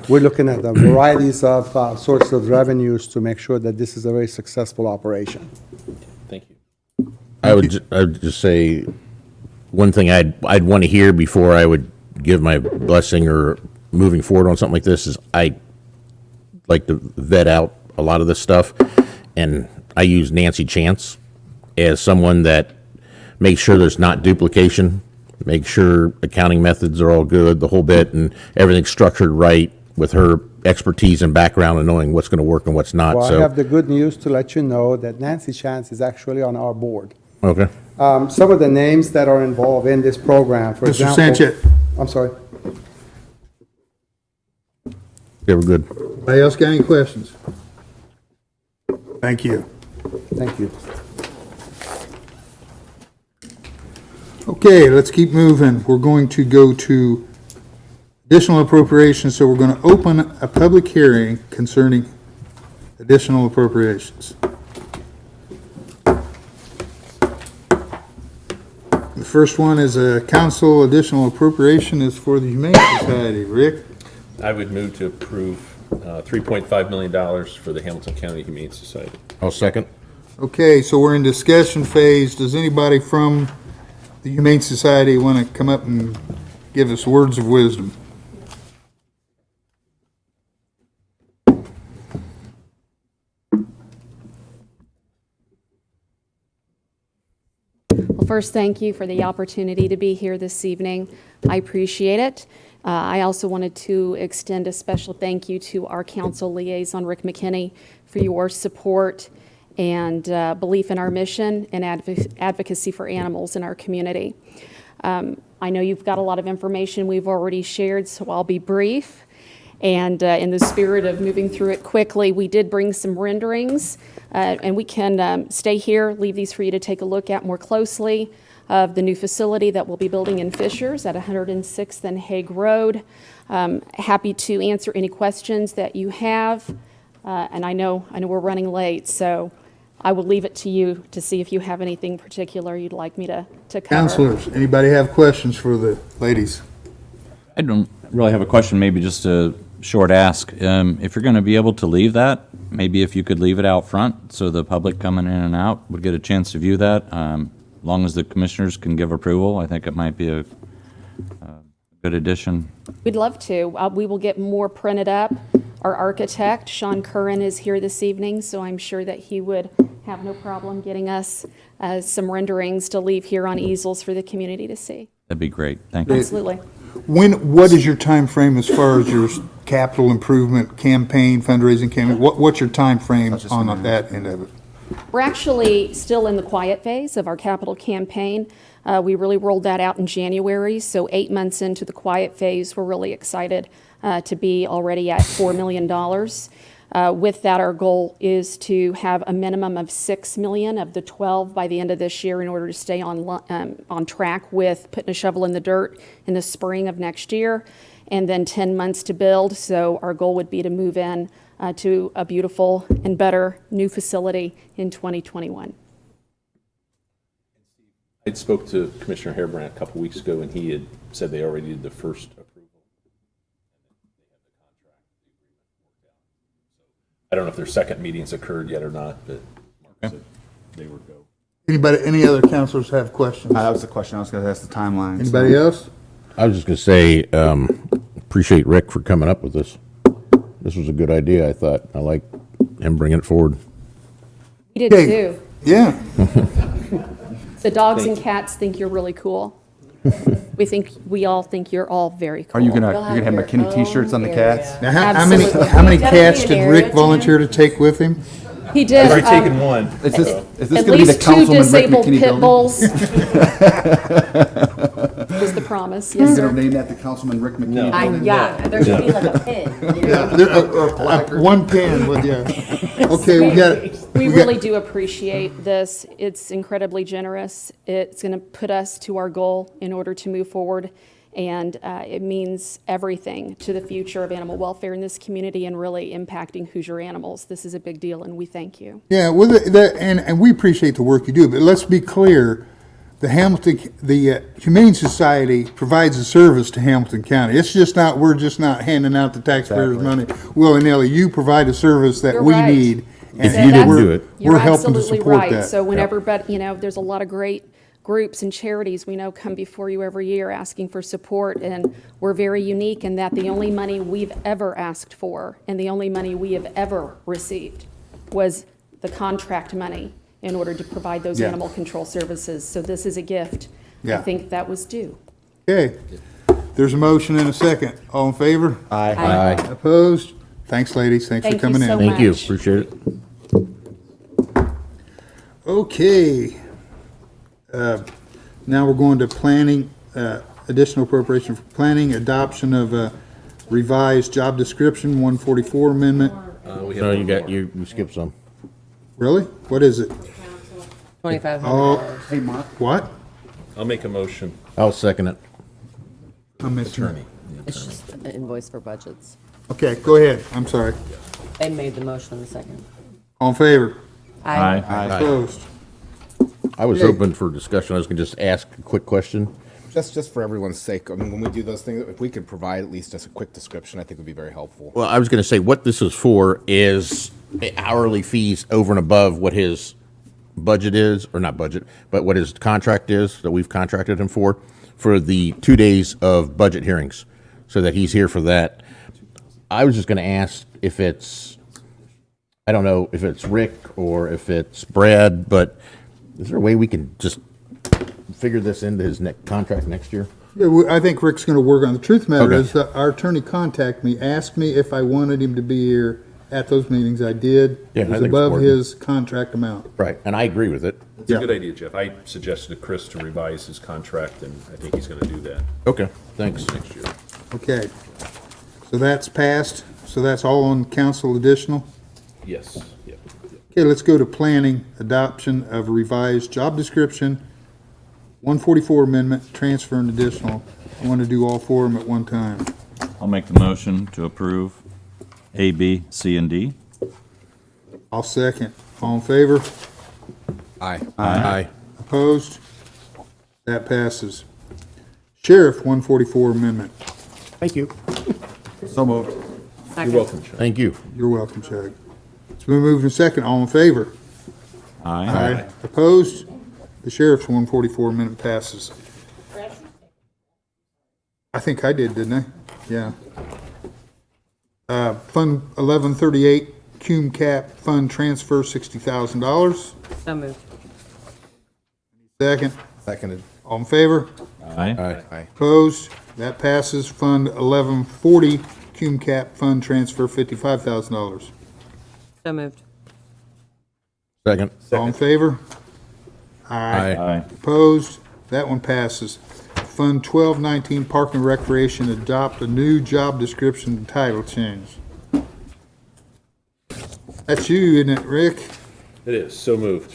We're looking at the varieties of sources of revenues to make sure that this is a very successful operation. Thank you. I would just say, one thing I'd want to hear before I would give my blessing or moving forward on something like this is I like to vet out a lot of this stuff, and I use Nancy Chance as someone that makes sure there's not duplication, make sure accounting methods are all good, the whole bit, and everything's structured right with her expertise and background and knowing what's going to work and what's not. Well, So I have the good news to let you know that Nancy Chance is actually on our board. okay. Some of the names that are involved in this program, for Mr. example. Sanchez. I'm sorry. Yeah, we're good. Anybody else got any questions? Thank you. Thank you. Okay, let's keep moving. We're going to go to additional appropriations, so we're going to open a public hearing concerning additional appropriations. The first one is a council additional appropriation is for the Humane Society. Rick? I would move to approve $3.5 million for the Hamilton County Humane Society. I'll second. Okay, so we're in discussion phase. Does anybody from the Humane Society want to come up and give us words of wisdom? Well, first, thank you for the opportunity to be here this evening. I appreciate it. I also wanted to extend a special thank you to our council liaison, Rick McKinney, for your support and belief in our mission and advocacy for animals in our community. I know you've got a lot of information we've already shared, so I'll be brief. And in the spirit of moving through it quickly, we did bring some renderings, and we can stay here, leave these for you to take a look at more closely, of the new facility that we'll be building in Fishers at 106th and Hague Road. Happy to answer any questions that you have, and I know we're running late, so I will leave it to you to see if you have anything particular you'd like me to cover. Counselors, anybody have questions for the ladies? I don't really have a question, maybe just a short ask. If you're going to be able to leave that, maybe if you could leave it out front so the public coming in and out would get a chance to view that. As long as the commissioners can give approval, I think it might be a good addition. We'd love to. We will get more printed up. Our architect, Sean Curran, is here this evening, so I'm sure that he would have no problem getting us some renderings to leave here on easels for the community to see. That'd be great. Thank you. Absolutely. What is your time frame as far as your capital improvement campaign, fundraising campaign? What's your time frame on that end of it? We're actually still in the quiet phase of our capital campaign. We really rolled that out in January, so 8 months into the quiet phase, we're really excited to be already at $4 million. With that, our goal is to have a minimum of $6 million of the 12 by the end of this year in order to stay on track with putting a shovel in the dirt in the spring of next year, and then 10 months to build. So our goal would be to move in to a beautiful and better new facility in 2021. I spoke to Commissioner Harebrant a couple weeks ago, and he had said they already did the first approval. I don't know if their second meetings occurred yet or not, but Mark said they were go. Any other counselors have questions? That was the question I was going to ask, the timeline. Anybody else? I was just going to say, appreciate Rick for coming up with this. This was a good idea, I thought. I like him bringing it forward. We did too. Yeah. The dogs and cats think you're really cool. We all think you're all very cool. Are you gonna have McKinney T-shirts on the cats? Now, how many cats did Rick volunteer to take with him? He did. I've already taken one. Is this At going to be the least 2 Councilman Rick disabled McKinney pit building? bulls. was the promise. Yes, You sir. gonna name that the Councilman Rick McKinney? building? There should be like a pin. One pin with you. Okay, we got. We really do appreciate this. It's incredibly generous. It's going to put us to our goal in order to move forward. And it means everything to the future of animal welfare in this community and really impacting Hoosier animals. This is a big deal, and we thank you. Yeah, well, and we appreciate the work you do, but let's be clear, the Humane Society provides a service to Hamilton County. It's just not, we're just not handing out the taxpayers' money willy-nilly. You provide a service that You're we right. need. And If you didn't we're- do it. You're We're helping to absolutely support right. that. So whenever, but there's a lot of great groups and charities we know come before you every year asking for support, and we're very unique in that the only money we've ever asked for and the only money we have ever received was the contract money in order to provide those Yeah. animal control services. So this is a gift. I Yeah. think that was due. Okay, there's a motion and a second. All in favor? Aye. Aye. Opposed? Thanks, ladies. Thanks for Thank you coming so in. much. Thank you, appreciate it. Okay. Now we're going to planning, additional appropriation for planning, adoption of a revised job description, 144 amendment. No, you skipped some. Really? What is it? $2,500. Oh, hey, Mark. What? I'll make a motion. I'll second it. I'm missing. It's just an invoice for budgets. Okay, go ahead. I'm sorry. They made the motion in the second. All in favor? Aye. Opposed? I was Okay. open for discussion. I was gonna just ask a quick question. Just for everyone's sake, I mean, when we do those things, if we could provide at least just a quick description, I think would be very helpful. Well, I was gonna say, what this is for is hourly fees over and above what his budget is, or not budget, but what his contract is that we've contracted him for the 2 days of budget hearings, so that he's here for that. I was just gonna ask if it's, I don't know if it's Rick or if it's Brad, but is there a way we can just figure this into his contract next year? Yeah, I think Rick's going to work on. The truth of the matter Okay. is that our attorney contacted me, asked me if I wanted him to be here at those meetings. I did. Yeah, It I was think it's above important. his contract amount. Right, and I agree with it. It's Yeah. a good idea, Jeff. I suggested to Chris to revise his contract, and I think he's gonna do that Okay, thanks. next year. Okay. So that's passed. So that's all on council additional. Yes, yeah. Okay, let's go to planning, adoption of revised job description, 144 amendment, transfer and additional. I want to do all four of them at one time. I'll make the motion to approve A, B, C, and D. I'll second. All in favor? Aye. Aye. Opposed? That passes. Sheriff, 144 amendment. Thank you. So moved. Second. You're welcome, Chuck. Thank you. You're welcome, Chuck. It's been moved and second. All in favor? Aye. Opposed? The sheriff's 144 amendment passes. I think I did, didn't I? Yeah. Fund 1138, cum cap, fund transfer, $60,000. So moved. Second. Seconded. All in favor? Aye. Aye. Opposed? That passes. Fund 1140, cum cap, fund transfer, $55,000. So moved. Second. All in favor? Aye. Opposed? That one passes. Fund 1219, Park and Recreation, adopt a new job description and title change. That's you, isn't it, Rick? It is, so moved.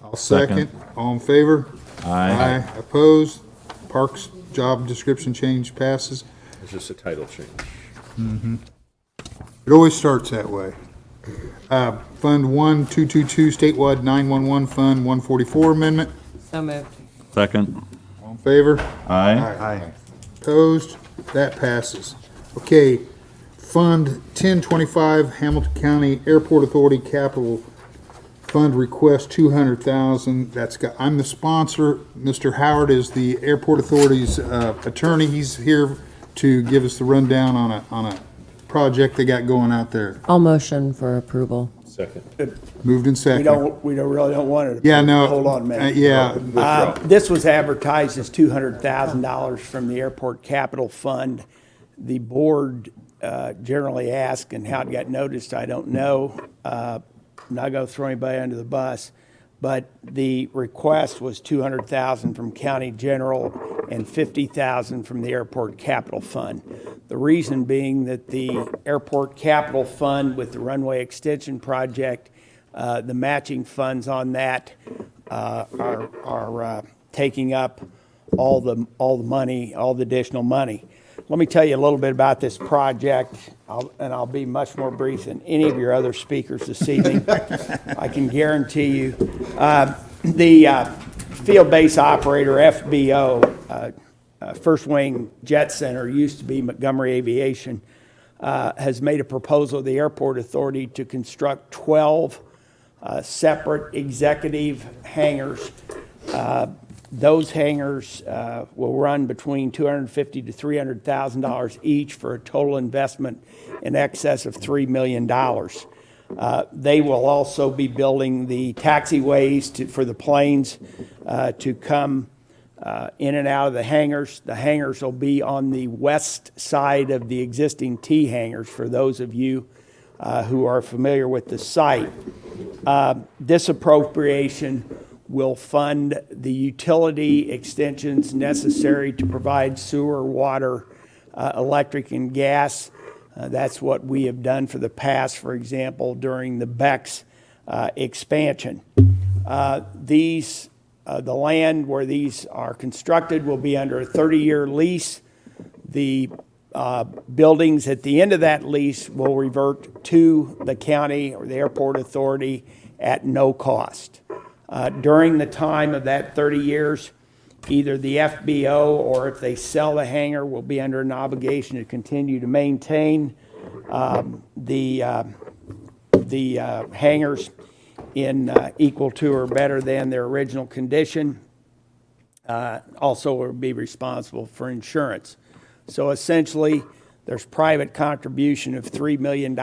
I'll second. All in favor? Aye. Opposed? Parks job description change passes. It's just a title change. It always starts that way. Fund 1222, statewide 911 Fund 144 amendment. So moved. Second. All in favor? Aye. Aye. Opposed? That passes. Okay, Fund 1025, Hamilton County Airport Authority Capital Fund request $200,000. That's got, I'm the sponsor. Mr. Howard is the Airport Authority's attorney. He's here to give us the rundown on a project they got going out there. I'll motion for approval. Second. Moved in We second. really don't want it. Yeah, no. Hold on a minute. Yeah. This was advertised as $200,000 from the Airport Capital Fund. The board generally asks, and how it got noticed, I don't know. I'm not going to throw anybody under the bus, but the request was 200,000 from county general and 50,000 from the airport capital fund. The reason being that the airport capital fund with the runway extension project, the matching funds on that are taking up all the money, all the additional money. Let me tell you a little bit about this project, and I'll be much more brief than any of your other speakers this evening. I can guarantee you. The Field Base Operator, FBO, First Wing Jet Center, used to be Montgomery Aviation, has made a proposal to the Airport Authority to construct 12 separate executive hangars. Those hangars will run between $250,000 to $300,000 each for a total investment in excess of $3 million. They will also be building the taxiways for the planes to come in and out of the hangars. The hangars will be on the west side of the existing T hangars for those of you who are familiar with the site. This appropriation will fund the utility extensions necessary to provide sewer, water, electric, and gas. That's what we have done for the past, for example, during the BEX expansion. The land where these are constructed will be under a 30-year lease. The buildings at the end of that lease will revert to the county or the airport authority at no cost. During the time of that 30 years, either the FBO or if they sell the hangar will be under an obligation to continue to maintain the hangars in equal to or better than their original condition. Also will be responsible for insurance. So essentially, there's private contribution of $3 million.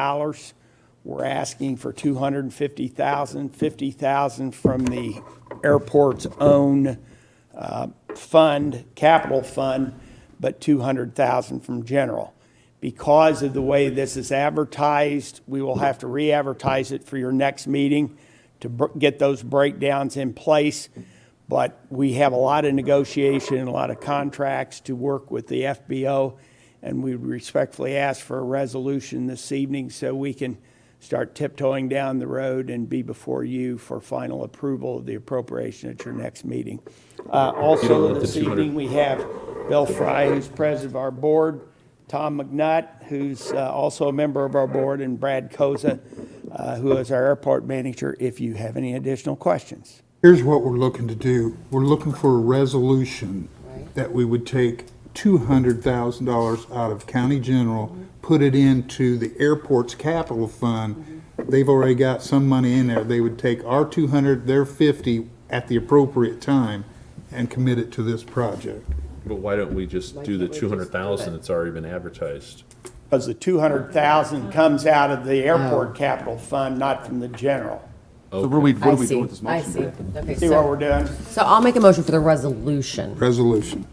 We're asking for $250,000, $50,000 from the airport's own fund, capital fund, but $200,000 from general. Because of the way this is advertised, we will have to re-advertise it for your next meeting to get those breakdowns in place. But we have a lot of negotiation and a lot of contracts to work with the FBO, and we respectfully ask for a resolution this evening so we can start tiptoeing down the road and be before you for final approval of the appropriation at your next meeting. Also this evening we have Bill Fry, who's president of our board, Tom McNutt, who's also a member of our board, and Brad Koza, who is our airport manager, if you have any additional questions. Here's what we're looking to do. We're looking for a resolution that we would take $200,000 out of county general, put it into the airport's capital fund. They've already got some money in there. They would take our 200, their 50 at the appropriate time and commit it to this project. But why don't we just do the 200,000 that's already been advertised? Because the 200,000 comes out of the airport capital fund, not from the general. So what are we doing with this motion? I see. Okay, See what we're doing? So I'll make a motion for the resolution. Resolution.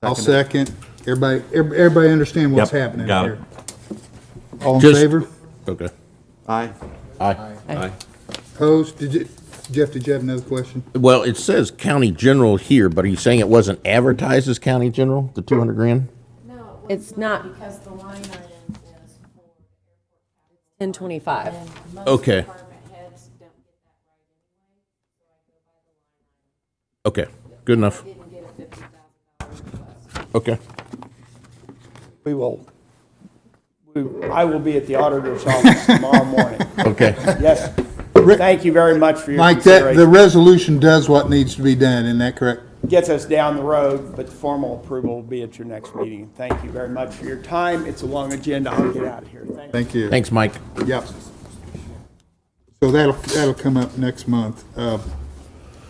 I'll second. Everybody understand what's Yep, happening got here? it. All in Just- favor? Okay. Aye. Aye. Opposed? Jeff, did you have another question? Well, it says county general here, but are you saying it wasn't advertised as county general, the 200 grand? No, it's not. Because the line item is for 1025. and most Okay. department heads don't get that right anyway, so I go by the line item. Okay, good enough. I didn't get a $50,000 request. Okay. I will be at the auditor's office tomorrow morning. Okay. Yes. Thank you very much for your Mike, consideration. the resolution does what needs to be done, isn't that correct? Gets us down the road, but the formal approval will be at your next meeting. Thank you very much for your time. It's a long agenda. I'll get out of here. Thank you. Thank you. Thanks, Mike. Yep. So that'll come up next month.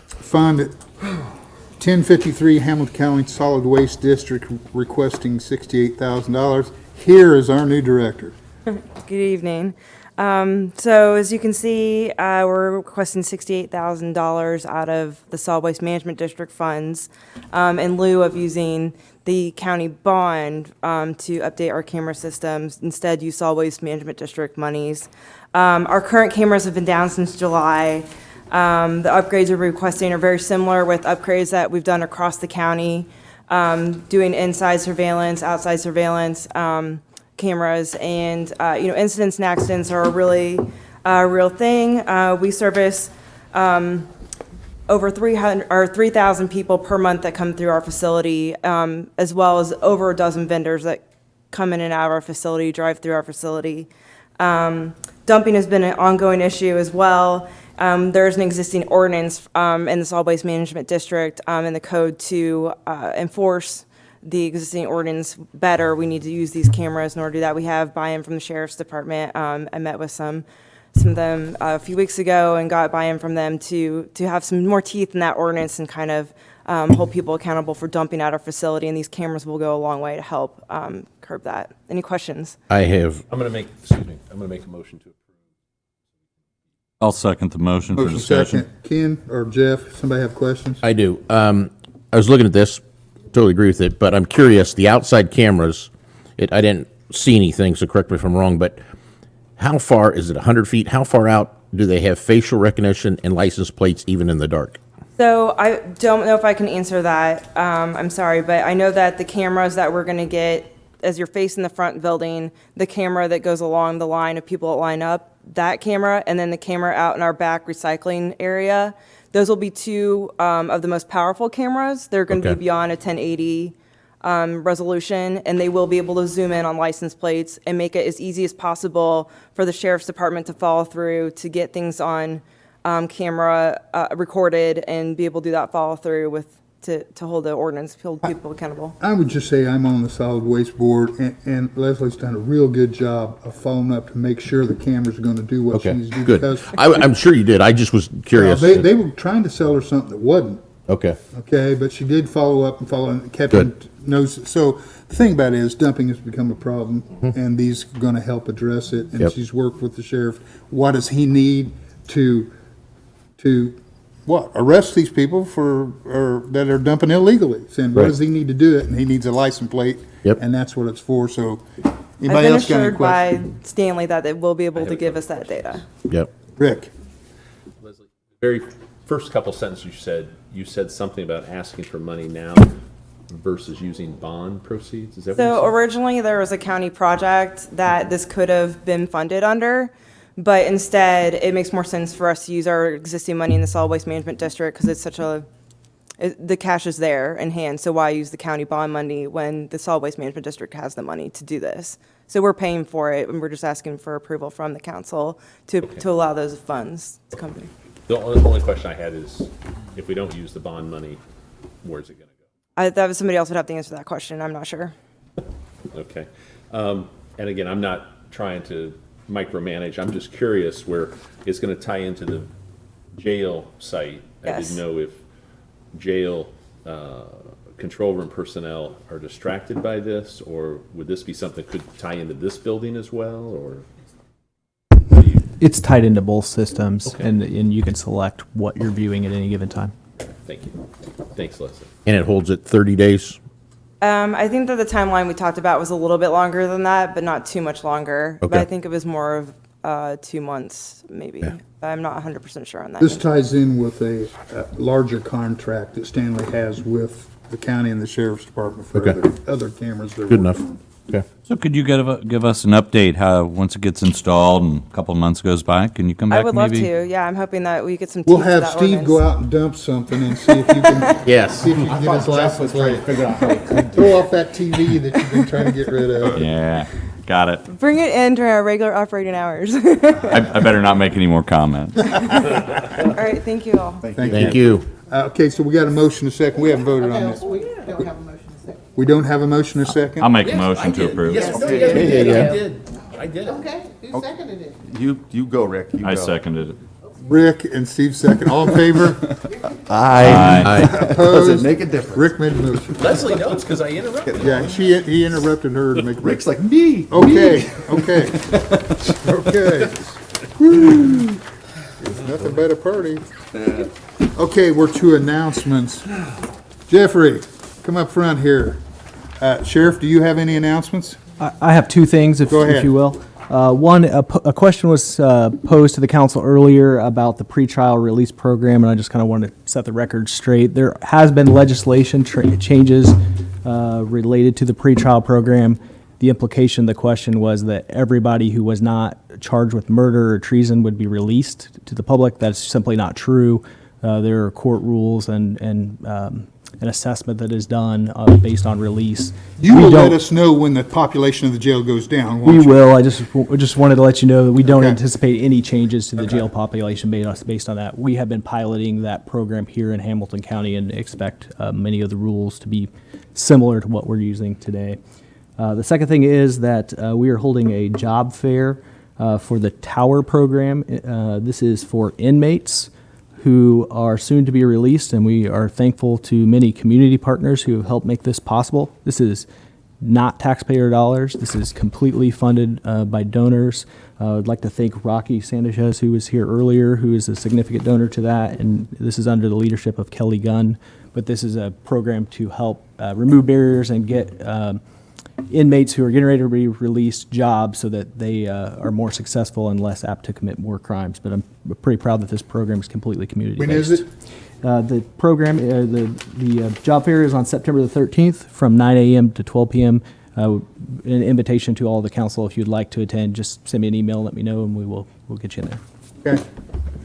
Fund 1053 Hamilton County Solid Waste District requesting $68,000. Here is our new director. Good evening. So as you can see, we're requesting $68,000 out of the Solid Waste Management District funds in lieu of using the county bond to update our camera systems. Instead, use Solid Waste Management District monies. Our current cameras have been down since July. The upgrades we're requesting are very similar with upgrades that we've done across the county, doing inside surveillance, outside surveillance, cameras, and, incidents and accidents are really a real thing. We service over 3,000 people per month that come through our facility, as well as over a dozen vendors that come in and out of our facility, drive through our facility. Dumping has been an ongoing issue as well. There's an existing ordinance in the Solid Waste Management District in the code to enforce the existing ordinance better. We need to use these cameras in order to do that. We have buy-in from the Sheriff's Department. I met with some of them a few weeks ago and got buy-in from them to have some more teeth in that ordinance and kind of hold people accountable for dumping out our facility. And these cameras will go a long way to help curb that. Any questions? I have, I'm going to make a motion to approve. I'll second the motion for Motion discussion. second. Ken or Jeff, somebody have questions? I do. I was looking at this, totally agree with it, but I'm curious, the outside cameras, I didn't see anything, so correct me if I'm wrong, but how far, is it 100 feet? How far out do they have facial recognition and license plates even in the dark? So I don't know if I can answer that. I'm sorry, but I know that the cameras that we're going to get, as you're facing the front building, the camera that goes along the line of people that line up, that camera, and then the camera out in our back recycling area, those will be two of the most powerful cameras. They're going to Okay. be beyond a 1080 resolution, and they will be able to zoom in on license plates and make it as easy as possible for the Sheriff's Department to follow through, to get things on camera recorded, and be able to do that follow through with to hold the ordinance, hold people accountable. I would just say I'm on the solid waste board, and Leslie's done a real good job of following up to make sure the cameras are going to do what she Okay, needs to do. good. Because I'm sure you did. I just was curious. they were trying to sell her something that wasn't. Okay. Okay, but she did follow up and kept Good. knows. So the thing about it is dumping has become a problem, and these are going to help address it. And Yep. she's worked with the sheriff. What does he need to what, arrest these people that are dumping illegally? Saying, what Right. does he need to do it? And he needs a license plate. Yep. And that's what it's for. So I've anybody been else got any assured by questions? Stanley that it will be able to give us that data. Yep. Rick? Leslie, very first couple sentences you said something about asking for money now versus using bond proceeds. Is that what you So said? originally, there was a county project that this could have been funded under, but instead, it makes more sense for us to use our existing money in the Solid Waste Management District because it's the cash is there in hand, so why use the county bond money when the Solid Waste Management District has the money to do this? So we're paying for it, and we're just asking for approval from the council to allow those funds to come through. The only question I had is, if we don't use the bond money, where's it going to That was somebody else would have to answer that question. I'm not sure. go? Okay. And again, I'm not trying to micromanage. I'm just curious where it's going to tie into the jail site. I Yes. didn't know if jail control room personnel are distracted by this, or would this be something that could tie into this building as well, or? It's tied into both systems, Okay. and you can select what you're viewing at any given time. Thank you. Thanks, Leslie. And it holds it 30 days? I think that the timeline we talked about was a little bit longer than that, but not too much longer. But Okay. I think it was more of 2 months, maybe. I'm not 100% sure on that. This ties in with a larger contract that Stanley has with the county and the sheriff's department for Okay. other cameras. they're Good working enough. on. Okay. So could you give us an update how, once it gets installed and a couple of months goes by, can you come back I would love maybe? to. Yeah, I'm hoping that we get some. We'll teeth to have that Steve ordinance. go out and dump something and see if you can. Yes. See if you can get his license plate. Throw off that TV that you've been trying to get rid of. Yeah, got it. Bring it in during our regular operating hours. I better not make any more comments. All right, thank you all. Thank you. Okay, so we got a motion a second. We haven't voted on this. We don't have a motion in a second. We don't have a motion a second? I'll make a motion to approve. Yes, Yes, yes, we did. I did. I did it. Okay, who seconded it? You go, Rick. You I go. seconded it. Rick and Steve second. All in favor? Aye. Doesn't Opposed? make a difference. Rick made the motion. Leslie knows because I interrupted. Yeah, he interrupted her to make. Rick's like, me. Okay, okay. Okay. Woo. It's nothing but a party. Okay, we're to announcements. Jeffrey, come up front here. Sheriff, do you have any announcements? I have two things, Go ahead. if you will. One, a question was posed to the council earlier about the pretrial release program, and I just kind of wanted to set the record straight. There has been legislation changes related to the pretrial program. The implication of the question was that everybody who was not charged with murder or treason would be released to the public. That's simply not true. There are court rules and an assessment that is done based on release. You will let us know when the population of the jail goes down, won't We you? will. I just wanted to let you know that we don't Okay. anticipate any changes to the jail population based on that. We have been piloting that program here in Hamilton County and expect many of the rules to be similar to what we're using today. The second thing is that we are holding a job fair for the Tower program. This is for inmates who are soon to be released, and we are thankful to many community partners who have helped make this possible. This is not taxpayer dollars. This is completely funded by donors. I'd like to thank Rocky Sanchez, who was here earlier, who is a significant donor to that, and this is under the leadership of Kelly Gunn. But this is a program to help remove barriers and get inmates who are getting ready to be released jobs so that they are more successful and less apt to commit more crimes. But I'm pretty proud that this program is completely community-based. When is it? The program, the job fair is on September the 13th from 9 a.m. to 12 p.m. An invitation to all the council. If you'd like to attend, just send me an email, let me know, and we'll get you in there. Okay.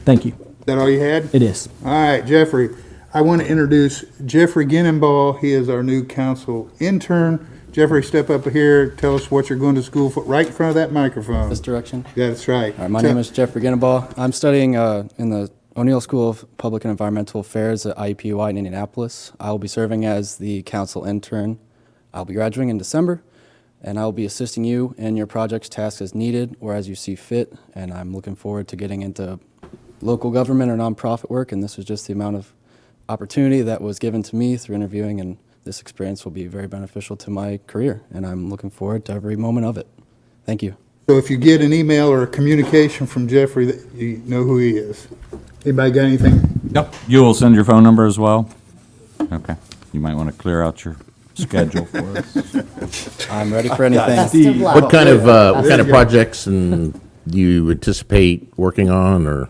Thank you. Is that all you had? It is. All right, Jeffrey. I want to introduce Jeffrey Ginnenbaugh. He is our new council intern. Jeffrey, step up here. Tell us what you're going to school for, right in front of that microphone. This direction? Yeah, that's right. All right, my name is Jeffrey Ginnenbaugh. I'm studying in the O'Neill School of Public and Environmental Affairs at IUPUI in Indianapolis. I will be serving as the council intern. I'll be graduating in December, and I will be assisting you in your projects, tasks as needed or as you see fit, and I'm looking forward to getting into local government or nonprofit work, and this was just the amount of opportunity that was given to me through interviewing, and this experience will be very beneficial to my career, and I'm looking forward to every moment of it. Thank you. So if you get an email or a communication from Jeffrey, that you know who he is. Anybody got anything? Yep. You will send your phone number as well? Okay. You might want to clear out your schedule for us. I'm ready for anything. Best of luck. What kind of projects and do you anticipate working on, or?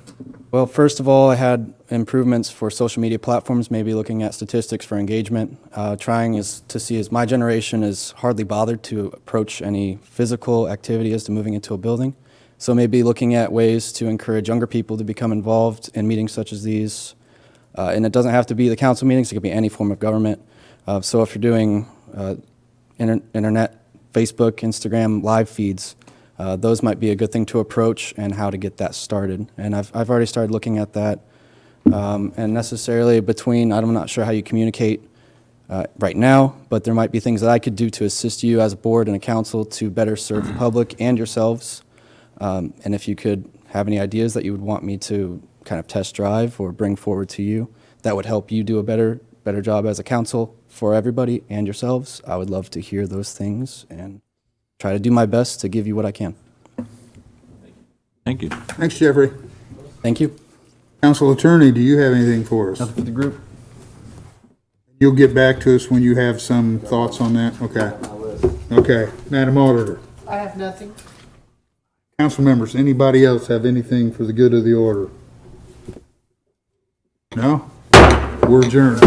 Well, first of all, I had improvements for social media platforms, maybe looking at statistics for engagement. Trying to see as my generation is hardly bothered to approach any physical activity as to moving into a building. So maybe looking at ways to encourage younger people to become involved in meetings such as these. And it doesn't have to be the council meetings, it could be any form of government. So if you're doing internet, Facebook, Instagram, live feeds, those might be a good thing to approach and how to get that started. And I've already started looking at that. And necessarily between, I'm not sure how you communicate right now, but there might be things that I could do to assist you as a board and a council to better serve the public and yourselves. And if you could have any ideas that you would want me to kind of test drive or bring forward to you, that would help you do a better job as a council for everybody and yourselves. I would love to hear those things and try to do my best to give you what I can. Thank you. Thanks, Jeffrey. Thank you. Council Attorney, do you have anything for us? Nothing for the group. You'll get back to us when you have some thoughts on that? Okay. Okay. Madam Auditor. I have nothing. Council members, anybody else have anything for the good of the order? No? We're adjourned.